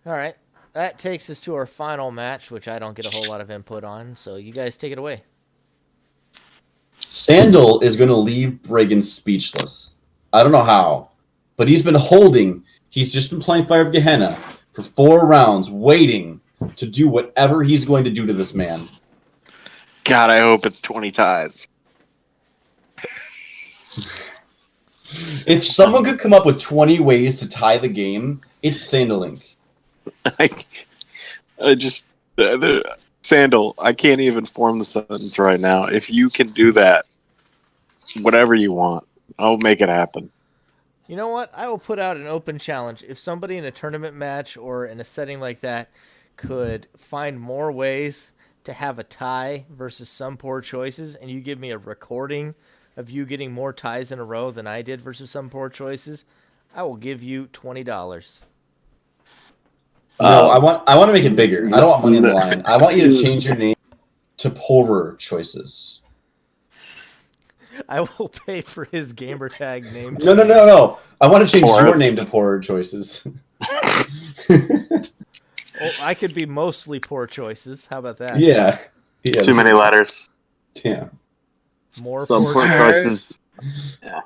All right. That takes us to our final match, which I don't get a whole lot of input on, so you guys take it away. Sandal is going to leave Bregan speechless. I don't know how, but he's been holding. He's just been playing Fire of Gehenna for 4 rounds, waiting to do whatever he's going to do to this man. God, I hope it's 20 ties. If someone could come up with 20 ways to tie the game, it's Sandalink. I just Sandal, I can't even form the sentence right now. If you can do that, whatever you want, I'll make it happen. You know what? I will put out an open challenge. If somebody in a tournament match or in a setting like that could find more ways to have a tie versus some poor choices, and you give me a recording of you getting more ties in a row than I did versus some poor choices, I will give you $20. No, I want to make it bigger. I don't want money in the line. I want you to change your name to Poorer Choices. I will pay for his gamer tag name. No. I want to change your name to Poorer Choices. I could be mostly poor choices. How about that? Yeah. Too many letters. Yeah. More Some poor poor choices. Yeah.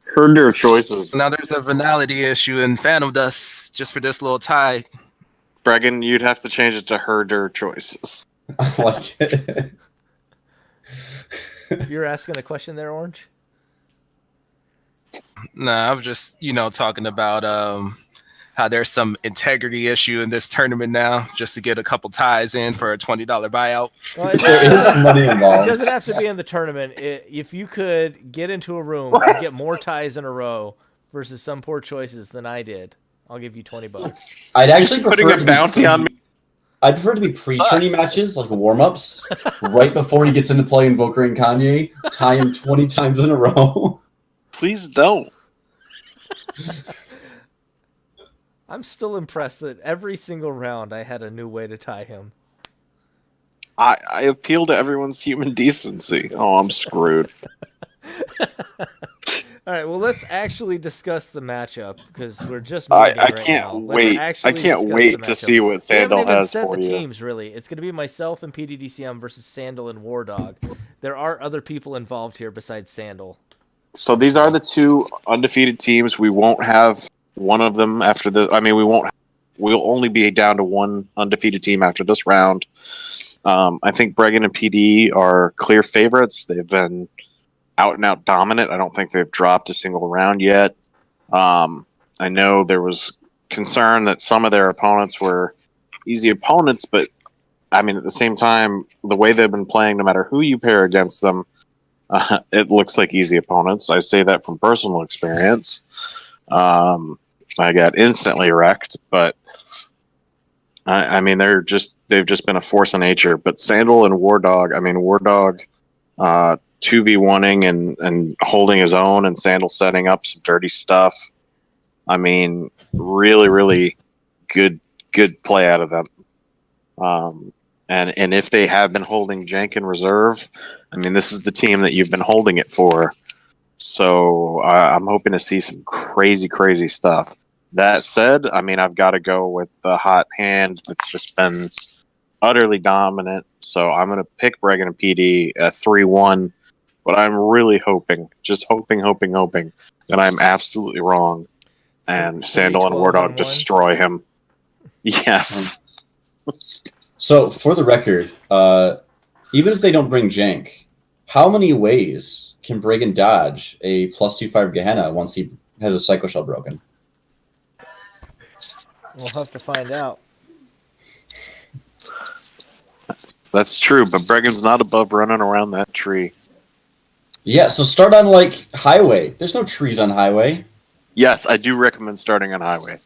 Heard their choices. Now there's a venality issue in Phantom Dust just for this little tie. Bregan, you'd have to change it to herder choices. I like it. You're asking a question there, Orange? Nah, I was just, talking about how there's some integrity issue in this tournament now, just to get a couple ties in for a $20 buyout. Well, There is money it involved. doesn't have to be in the tournament. If you could get into a room and get more ties in a row versus some poor choices than I did, I'll give you $20. I'd actually prefer Putting it a to be bounty on me. I'd prefer it to be pre-tourney matches, like warm-ups, right before he gets into play Invoker and Kanye. Tie him 20 times in a row. Please don't. I'm still impressed that every single round I had a new way to tie him. I appeal to everyone's human decency. Oh, I'm screwed. All right, well, let's actually discuss the matchup because we're just I meeting right can't now. wait. Let's I actually can't discuss wait the to matchup. see what We haven't Sandal even has said for the you. teams, really. It's going to be myself and PDDCM versus Sandal and War Dog. There are other people involved here besides Sandal. So these are the two undefeated teams. We won't have one of them after the. I mean, we won't. We'll only be down to one undefeated team after this round. I think Bregan and PD are clear favorites. They've been out and out dominant. I don't think they've dropped a single round yet. I know there was concern that some of their opponents were easy opponents, but I mean, at the same time, the way they've been playing, no matter who you pair against them, it looks like easy opponents. I say that from personal experience. I got instantly wrecked, but I mean, they've just been a force of nature. But Sandal and War Dog, I mean, War Dog 2v1ing and holding his own, and Sandal setting up some dirty stuff. I mean, really, really good play out of them. And if they have been holding Jank in reserve, I mean, this is the team that you've been holding it for. So I'm hoping to see some crazy, crazy stuff. That said, I mean, I've got to go with the hot hand that's just been utterly dominant. So I'm going to pick Bregan and PD at 3-1. But I'm really hoping, just hoping that I'm absolutely wrong. And Sandal and War Dog destroy him. Yes. So, for the record, even if they don't bring Jank, how many ways can Bregan dodge a +2/5 Gehenna once he has a Psycho Shell broken? We'll have to find out. That's true, but Bregan's not above running around that tree. Yeah, so start on, like, Highway. There's no trees on Highway. Yes, I do recommend starting on Highway.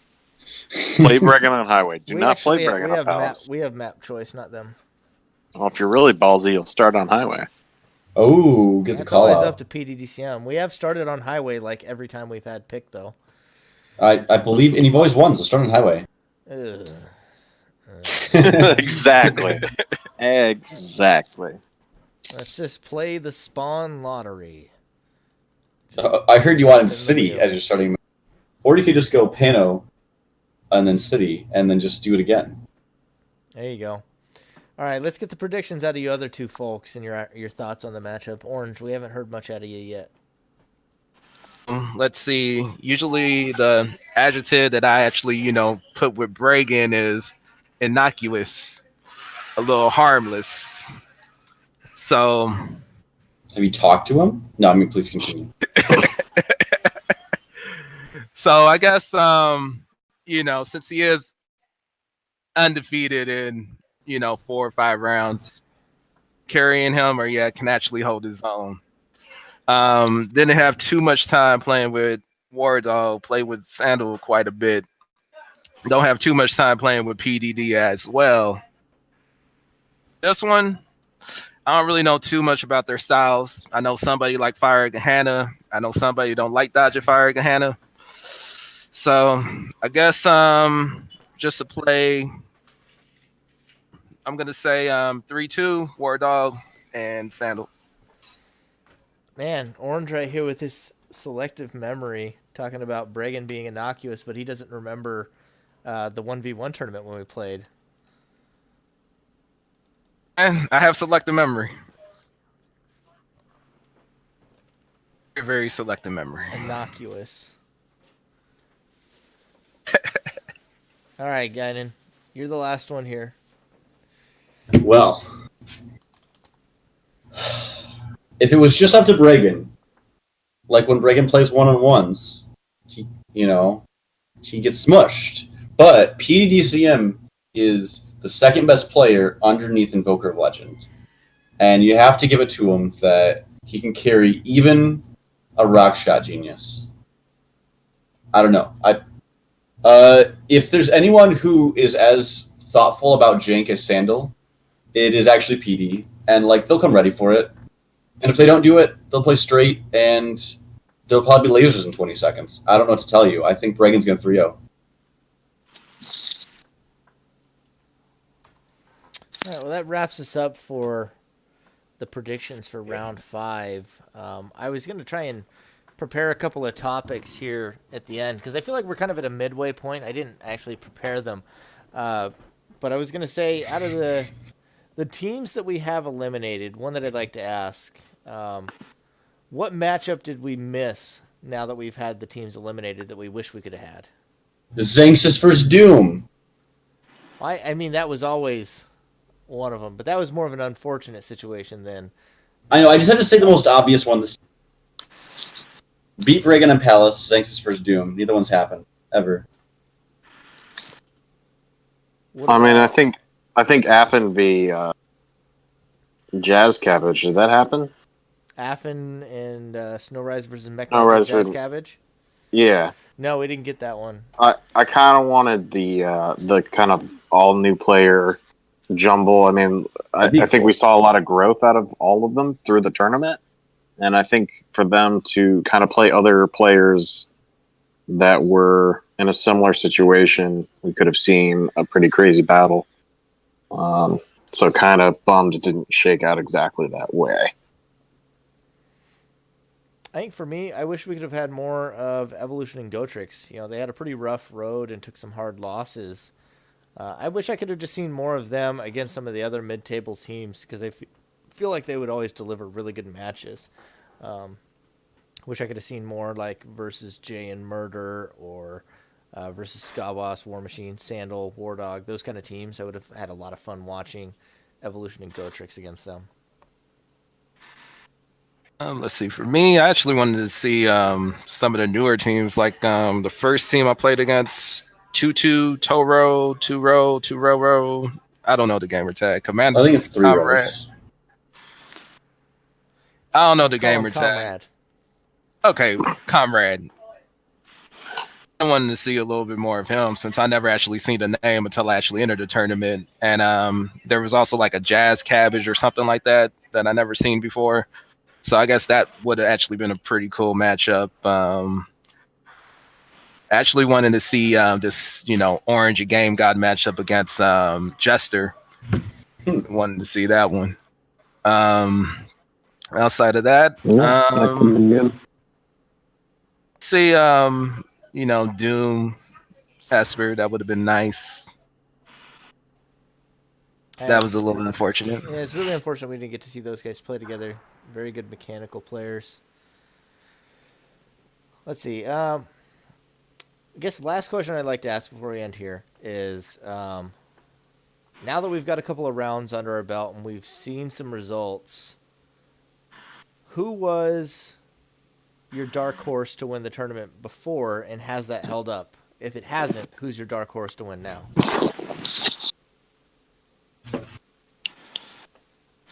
Play Bregan on Highway. Do not play Bregan on Palace. We have map choice, not them. Well, if you're really ballsy, you'll start on Highway. Oh, get the call That's always out. up to PDDCM. We have started on Highway like every time we've had pick, though. I believe, and you've always won, so start on Highway. Exactly. Exactly. Let's just play the spawn lottery. I heard you wanted spin the City wheel. as your starting, or you could just go Pano, and then City, and then just do it again. There you go. All right, let's get the predictions out of you other two folks and your thoughts on the matchup. Orange, we haven't heard much out of you yet. Let's see. Usually the adjective that I actually, put with Bregan is innocuous, a little harmless. So, Have you talked to him? No, I mean, please continue. so I guess, since he is undefeated in, 4 or 5 rounds, carrying him can actually hold his own. Didn't have too much time playing with War Dog, play with Sandal quite a bit. Don't have too much time playing with PDD as well. This one, I don't really know too much about their styles. I know somebody like Fire Gehenna. I know somebody don't like dodging Fire Gehenna. So I guess just to play, I'm gonna say 3-2, War Dog and Sandal. Man, Orange right here with his selective memory, talking about Bregan being innocuous, but he doesn't remember the 1v1 tournament when we played. And I have selective memory. Very, very selective memory. Innocuous. All right, Gaignun, you're the last one here. Well, if it was just up to Bregan, like when Bregan plays one-on-ones, he gets smushed. But PDDCM is the second best player underneath Invoker of Legend. And you have to give it to him that he can carry even a rock shot genius. I don't know. If there's anyone who is as thoughtful about jank as Sandal, it is actually PD. And they'll come ready for it. And if they don't do it, they'll play straight and they'll probably be lasers in 20 seconds. I don't know what to tell you. I think Bregan's going to 3-0. All right, well, that wraps us up for the predictions for round 5. I was going to try and prepare a couple of topics here at the end because I feel like we're kind of at a midway point. I didn't actually prepare them. But I was going to say, out of the teams that we have eliminated, one that I'd like to ask, what matchup did we miss now that we've had the teams eliminated that we wish we could have had? Xanxus vs. Doom. I mean, that was always one of them, but that was more of an unfortunate situation than... I know, I just had to say the most obvious one. Beat Bregan and Palace, Xanxus vs. Doom. Neither one's happened, ever. I think Affin v. Jazz Cabbage. Did that happen? Affin and Snowrise versus Mech Snowrise Jazz versus- Cabbage? Yeah. No, we didn't get that one. I kind of wanted the kind of all new player jumble. I mean, I think we saw a lot of growth out of all of them through the tournament, and I think for them to kind of play other players that were in a similar situation, we could have seen a pretty crazy battle. So kind of bummed it didn't shake out exactly that way. I think for me, I wish we could have had more of Evolution and Gotrix. You know, they had a pretty rough road and took some hard losses. I wish I could have just seen more of them against some of the other mid-table teams because I feel like they would always deliver really good matches. Wish I could have seen more versus Jay and Murder or versus Skawas, War Machine, Sandal, War Dog, those kind of teams. I would have had a lot of fun watching Evolution and Gotrix against them. Let's see. For me, I actually wanted to see some of the newer teams, like the first team I played against, Tutu, Toro, Turoro. I don't know the gamer tag. Commander. I think it's 3 Comrade. rows. I don't know the Call him gamer tag. Comrade. Okay, Comrade. I wanted to see a little bit more of him since I never actually seen the name until I actually entered the tournament. And there was also like a Jazz Cabbage or something like that I never seen before. So I guess that would have actually been a pretty cool matchup. Actually wanted to see this, Orange Game God matchup against Jester. Wanted to see that one. Outside of that, That could have been good. see, Doom, Esper, that would have been nice. That was a little unfortunate. Yeah, it's really unfortunate we didn't get to see those guys play together. Very good mechanical players. Let's see. I guess the last question I'd like to ask before we end here is, now that we've got a couple of rounds under our belt and we've seen some results, who was your dark horse to win the tournament before, and has that held up? If it hasn't, who's your dark horse to win now?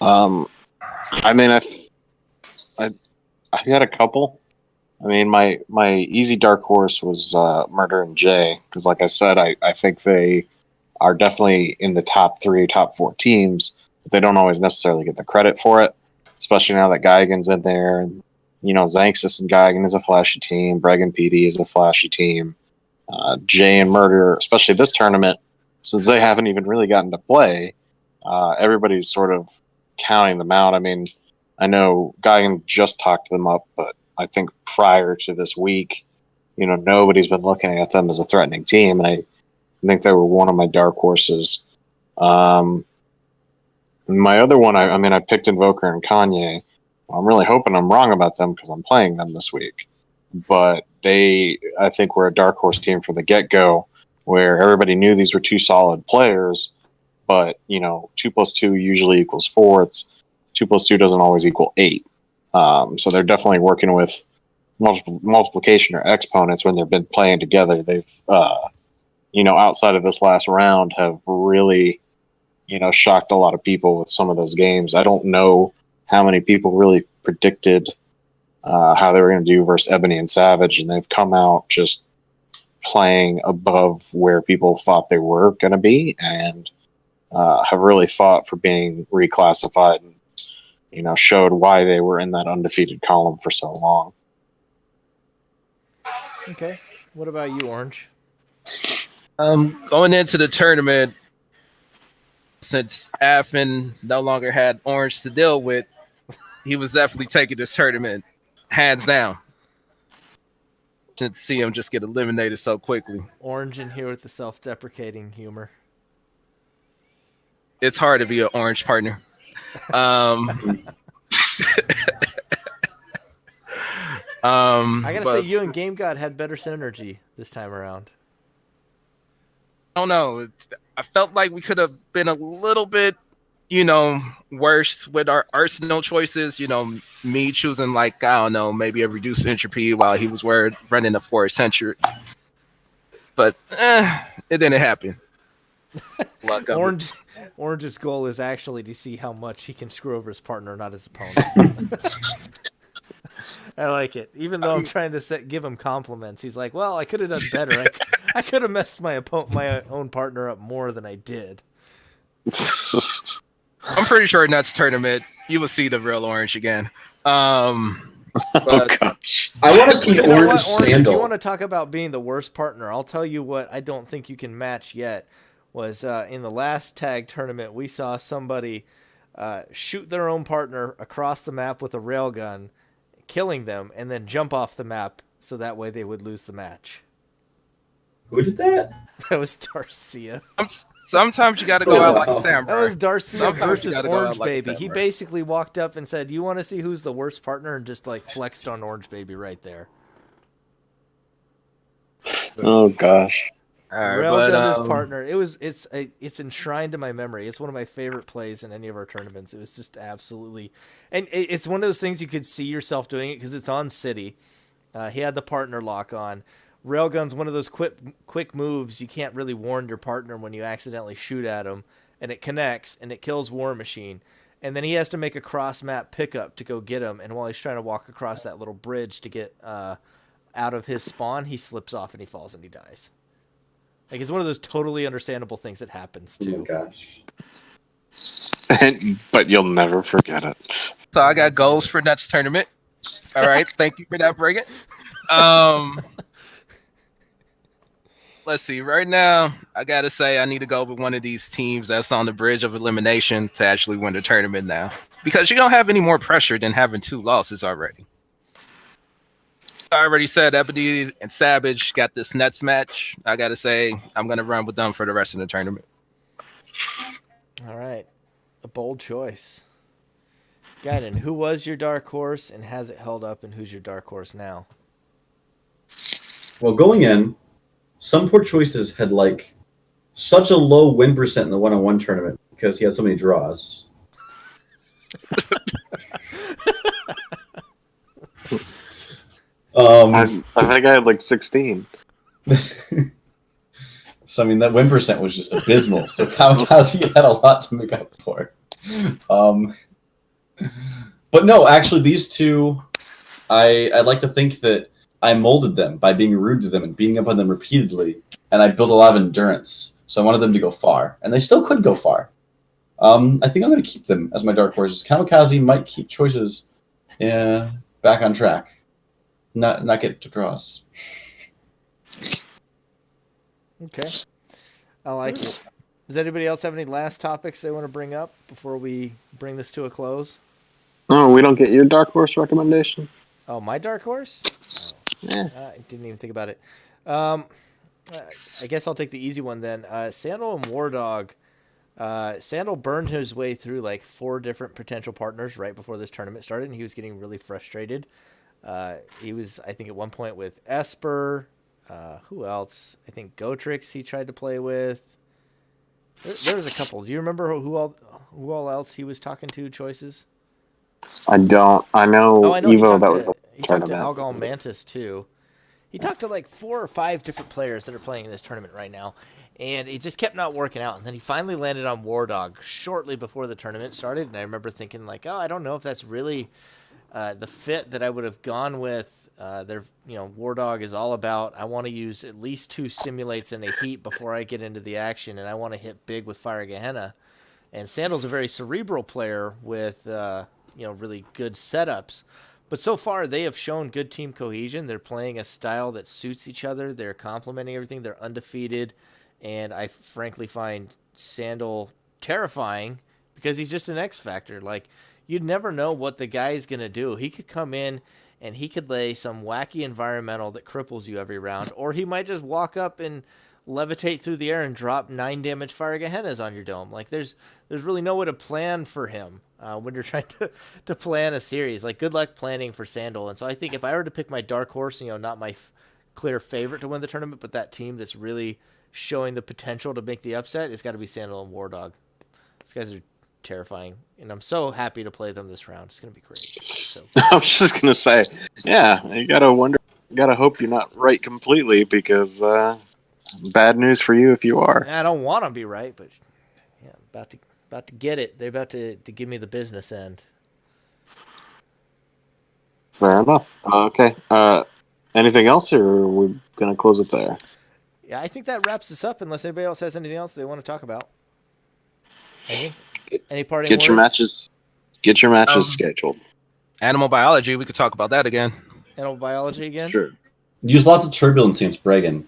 I mean, I got a couple. I mean, my easy dark horse was Murder and Jay, because like I said, I think they are definitely in the top 3, top 4 teams, but they don't always necessarily get the credit for it, especially now that Gaignun's in there. And, Xanxus and Gaignun is a flashy team. Bregan PD is a flashy team. Jay and Murder, especially this tournament, since they haven't even really gotten to play, everybody's sort of counting them out. I mean, I know Gaignun just talked them up, but I think prior to this week, nobody's been looking at them as a threatening team, and I think they were one of my dark horses. My other one, I picked Invoker and Kanye. I'm really hoping I'm wrong about them because I'm playing them this week. But I think, were a dark horse team from the get-go, where everybody knew these were 2 solid players, but, 2 + 2 usually equals 4. 2 + 2 doesn't always equal 8. So they're definitely working with multiplication or exponents when they've been playing together. They've, outside of this last round, have really, shocked a lot of people with some of those games. I don't know how many people really predicted how they were going to do versus Ebony and Savage, and they've come out just playing above where people thought they were going to be, and have really fought for being reclassified and, showed why they were in that undefeated column for so long. Okay. What about you, Orange? Going into the tournament, since Affin no longer had Orange to deal with, he was definitely taking this tournament hands down. To see him just get eliminated so quickly. Orange in here with the self-deprecating humor. It's hard to be an Orange partner. I gotta say, you and Game God had better synergy this time around. I don't know. I felt like we could have been a little bit, worse with our arsenal choices. Me choosing maybe a reduced entropy while he was running a 4 eccentric. But it didn't happen. Orange's goal is actually to see how much he can screw over his partner, not his opponent. I like it. Even though I'm trying to give him compliments, he's like, "Well, I could have done better. I could have messed my own partner up more than I did." I'm pretty sure in that tournament you will see the real Orange again. Oh gosh! I want to see Orange Orange, if you Sandal. want to talk about being the worst partner, I'll tell you what I don't think you can match yet was in the last tag tournament we saw somebody shoot their own partner across the map with a railgun, killing them, and then jump off the map so that way they would lose the match. Who did that? That was Darcia. Sometimes you got to go out like a samurai. That was Darcia Sometimes versus you gotta go Orange out like a Baby. He samurai. basically walked up and said, "You want to see who's the worst partner?" and just like flexed on Orange Baby right there. Oh gosh! Railgunned his partner. It's enshrined in my memory. It's one of my favorite plays in any of our tournaments. It was just absolutely, and it's one of those things you could see yourself doing it because it's on City. He had the partner lock on. Railgun's one of those quick moves you can't really warn your partner when you accidentally shoot at him, and it connects and it kills War Machine, and then he has to make a cross map pickup to go get him. And while he's trying to walk across that little bridge to get out of his spawn, he slips off and he falls and he dies. Like, it's one of those totally understandable things that happens too. Oh my gosh! But you'll never forget it. So I got goals for next tournament. All right, thank you for that, Bregan. Let's see. Right now, I gotta say I need to go with one of these teams that's on the bridge of elimination to actually win the tournament now, because you don't have any more pressure than having 2 losses already. I already said Ebony and Savage got this Nets match. I gotta say I'm gonna run with them for the rest of the tournament. All right, a bold choice. Gaignun, who was your dark horse and has it held up, and who's your dark horse now? Well, going in, some poor choices had like such a low win percent in the one-on-one tournament because he had so many draws. I think I had like 16. So I mean that win percent was just abysmal. So Kamikaze had a lot to make up for. But no, actually, these two, I'd like to think that I molded them by being rude to them and beating up on them repeatedly, and I built a lot of endurance. So I wanted them to go far, and they still could go far. I think I'm going to keep them as my dark horses. Kamikaze might keep choices back on track, not get to draws. Okay, I like it. Does anybody else have any last topics they want to bring up before we bring this to a close? Oh, we don't get your dark horse recommendation? Oh, my dark horse? Yeah. I didn't even think about it. I guess I'll take the easy one then. Sandal and War Dog. Sandal burned his way through like 4 different potential partners right before this tournament started, and he was getting really frustrated. He was, I think, at one point with Esper. Who else? I think Gotrix he tried to play with. There was a couple. Do you remember who all else he was talking to? Choices? I don't. I know, Oh, I know. Evo. That was He talked to tournament. Algal Mantis too. He talked to like 4 or 5 different players that are playing in this tournament right now, and it just kept not working out. And then he finally landed on War Dog shortly before the tournament started, and I remember thinking like, oh, I don't know if that's really the fit that I would have gone with. War Dog is all about, I want to use at least 2 stimulates and a heat before I get into the action, and I want to hit big with Fire Gehenna. And Sandal's a very cerebral player with really good setups. But so far, they have shown good team cohesion. They're playing a style that suits each other. They're complementing everything. They're undefeated. And I frankly find Sandal terrifying because he's just an X factor. Like, you'd never know what the guy's going to do. He could come in and he could lay some wacky environmental that cripples you every round, or he might just walk up and levitate through the air and drop 9 damage Fire Gehennas on your dome. Like, there's really no way to plan for him when you're trying to plan a series. Like, good luck planning for Sandal. And so I think if I were to pick my dark horse, not my clear favorite to win the tournament, but that team that's really showing the potential to make the upset, it's got to be Sandal and War Dog. These guys are terrifying, and I'm so happy to play them this round. It's going to be great. So. I was just gonna say, yeah, you gotta hope you're not right completely because bad news for you if you are. I don't want to be right, but yeah, about to get it. They're about to give me the business end. Fair enough. Okay. Anything else, or are we gonna close it there? Yeah, I think that wraps us up. Unless anybody else has anything else they want to talk about. Any parting Get your words? matches. Get your matches scheduled. Animal biology, we could talk about that again. Animal biology again? Sure. Use lots of turbulency against Bregan.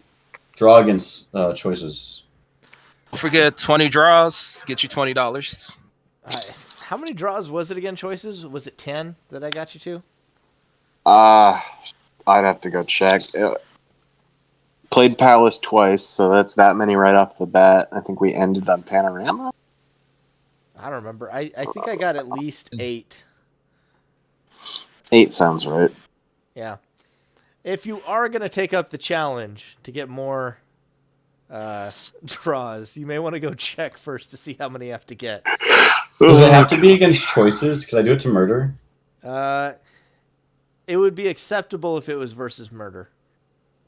Draw against choices. Don't forget 20 draws, get you $20. How many draws was it again, choices? Was it 10 that I got you to? I'd have to go check. Played Palace twice, so that's that many right off the bat. I think we ended on Panorama. I don't remember. I think I got at least 8. 8 sounds right. Yeah. If you are going to take up the challenge to get more draws, you may want to go check first to see how many you have to get. Does it have to be against choices? Can I do it to murder? It would be acceptable if it was versus murder.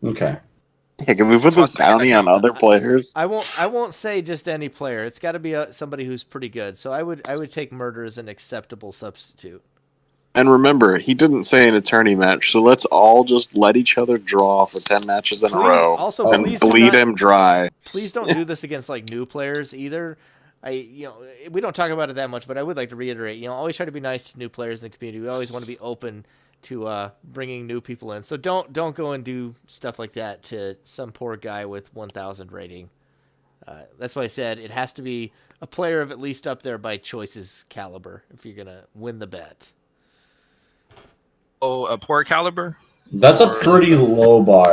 Okay. Yeah, can we put this bounty on other players? I won't say just any player. It's got to be somebody who's pretty good. So I would take murder as an acceptable substitute. And remember, he didn't say an attorney match, so let's all just let each other draw for 10 matches in a row and bleed him dry. Please don't do this against like new players either. We don't talk about it that much, but I would like to reiterate, always try to be nice to new players in the community. We always want to be open to bringing new people in. So don't go and do stuff like that to some poor guy with 1,000 rating. That's why I said it has to be a player of at least up there by choices caliber if you're going to win the bet. Oh, a poor caliber? That's a pretty low bar.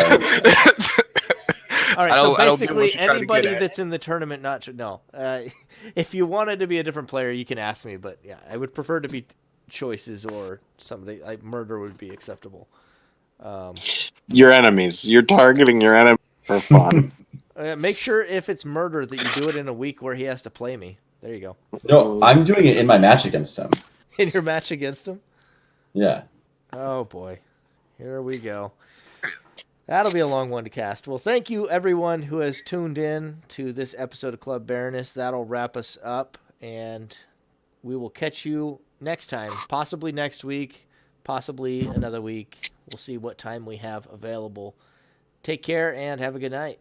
All right, so basically anybody that's in the tournament, if you wanted to be a different player, you can ask me, but yeah, I would prefer to be choices or somebody like murder would be acceptable. Your enemies. You're targeting your enemy for fun. Make sure if it's murder that you do it in a week where he has to play me. There you go. No, I'm doing it in my match against him. In your match against him? Yeah. Oh, boy. Here we go. That'll be a long one to cast. Well, thank you, everyone who has tuned in to this episode of Club Baroness. That'll wrap us up, and we will catch you next time. Possibly next week, possibly another week. We'll see what time we have available. Take care, and have a good night.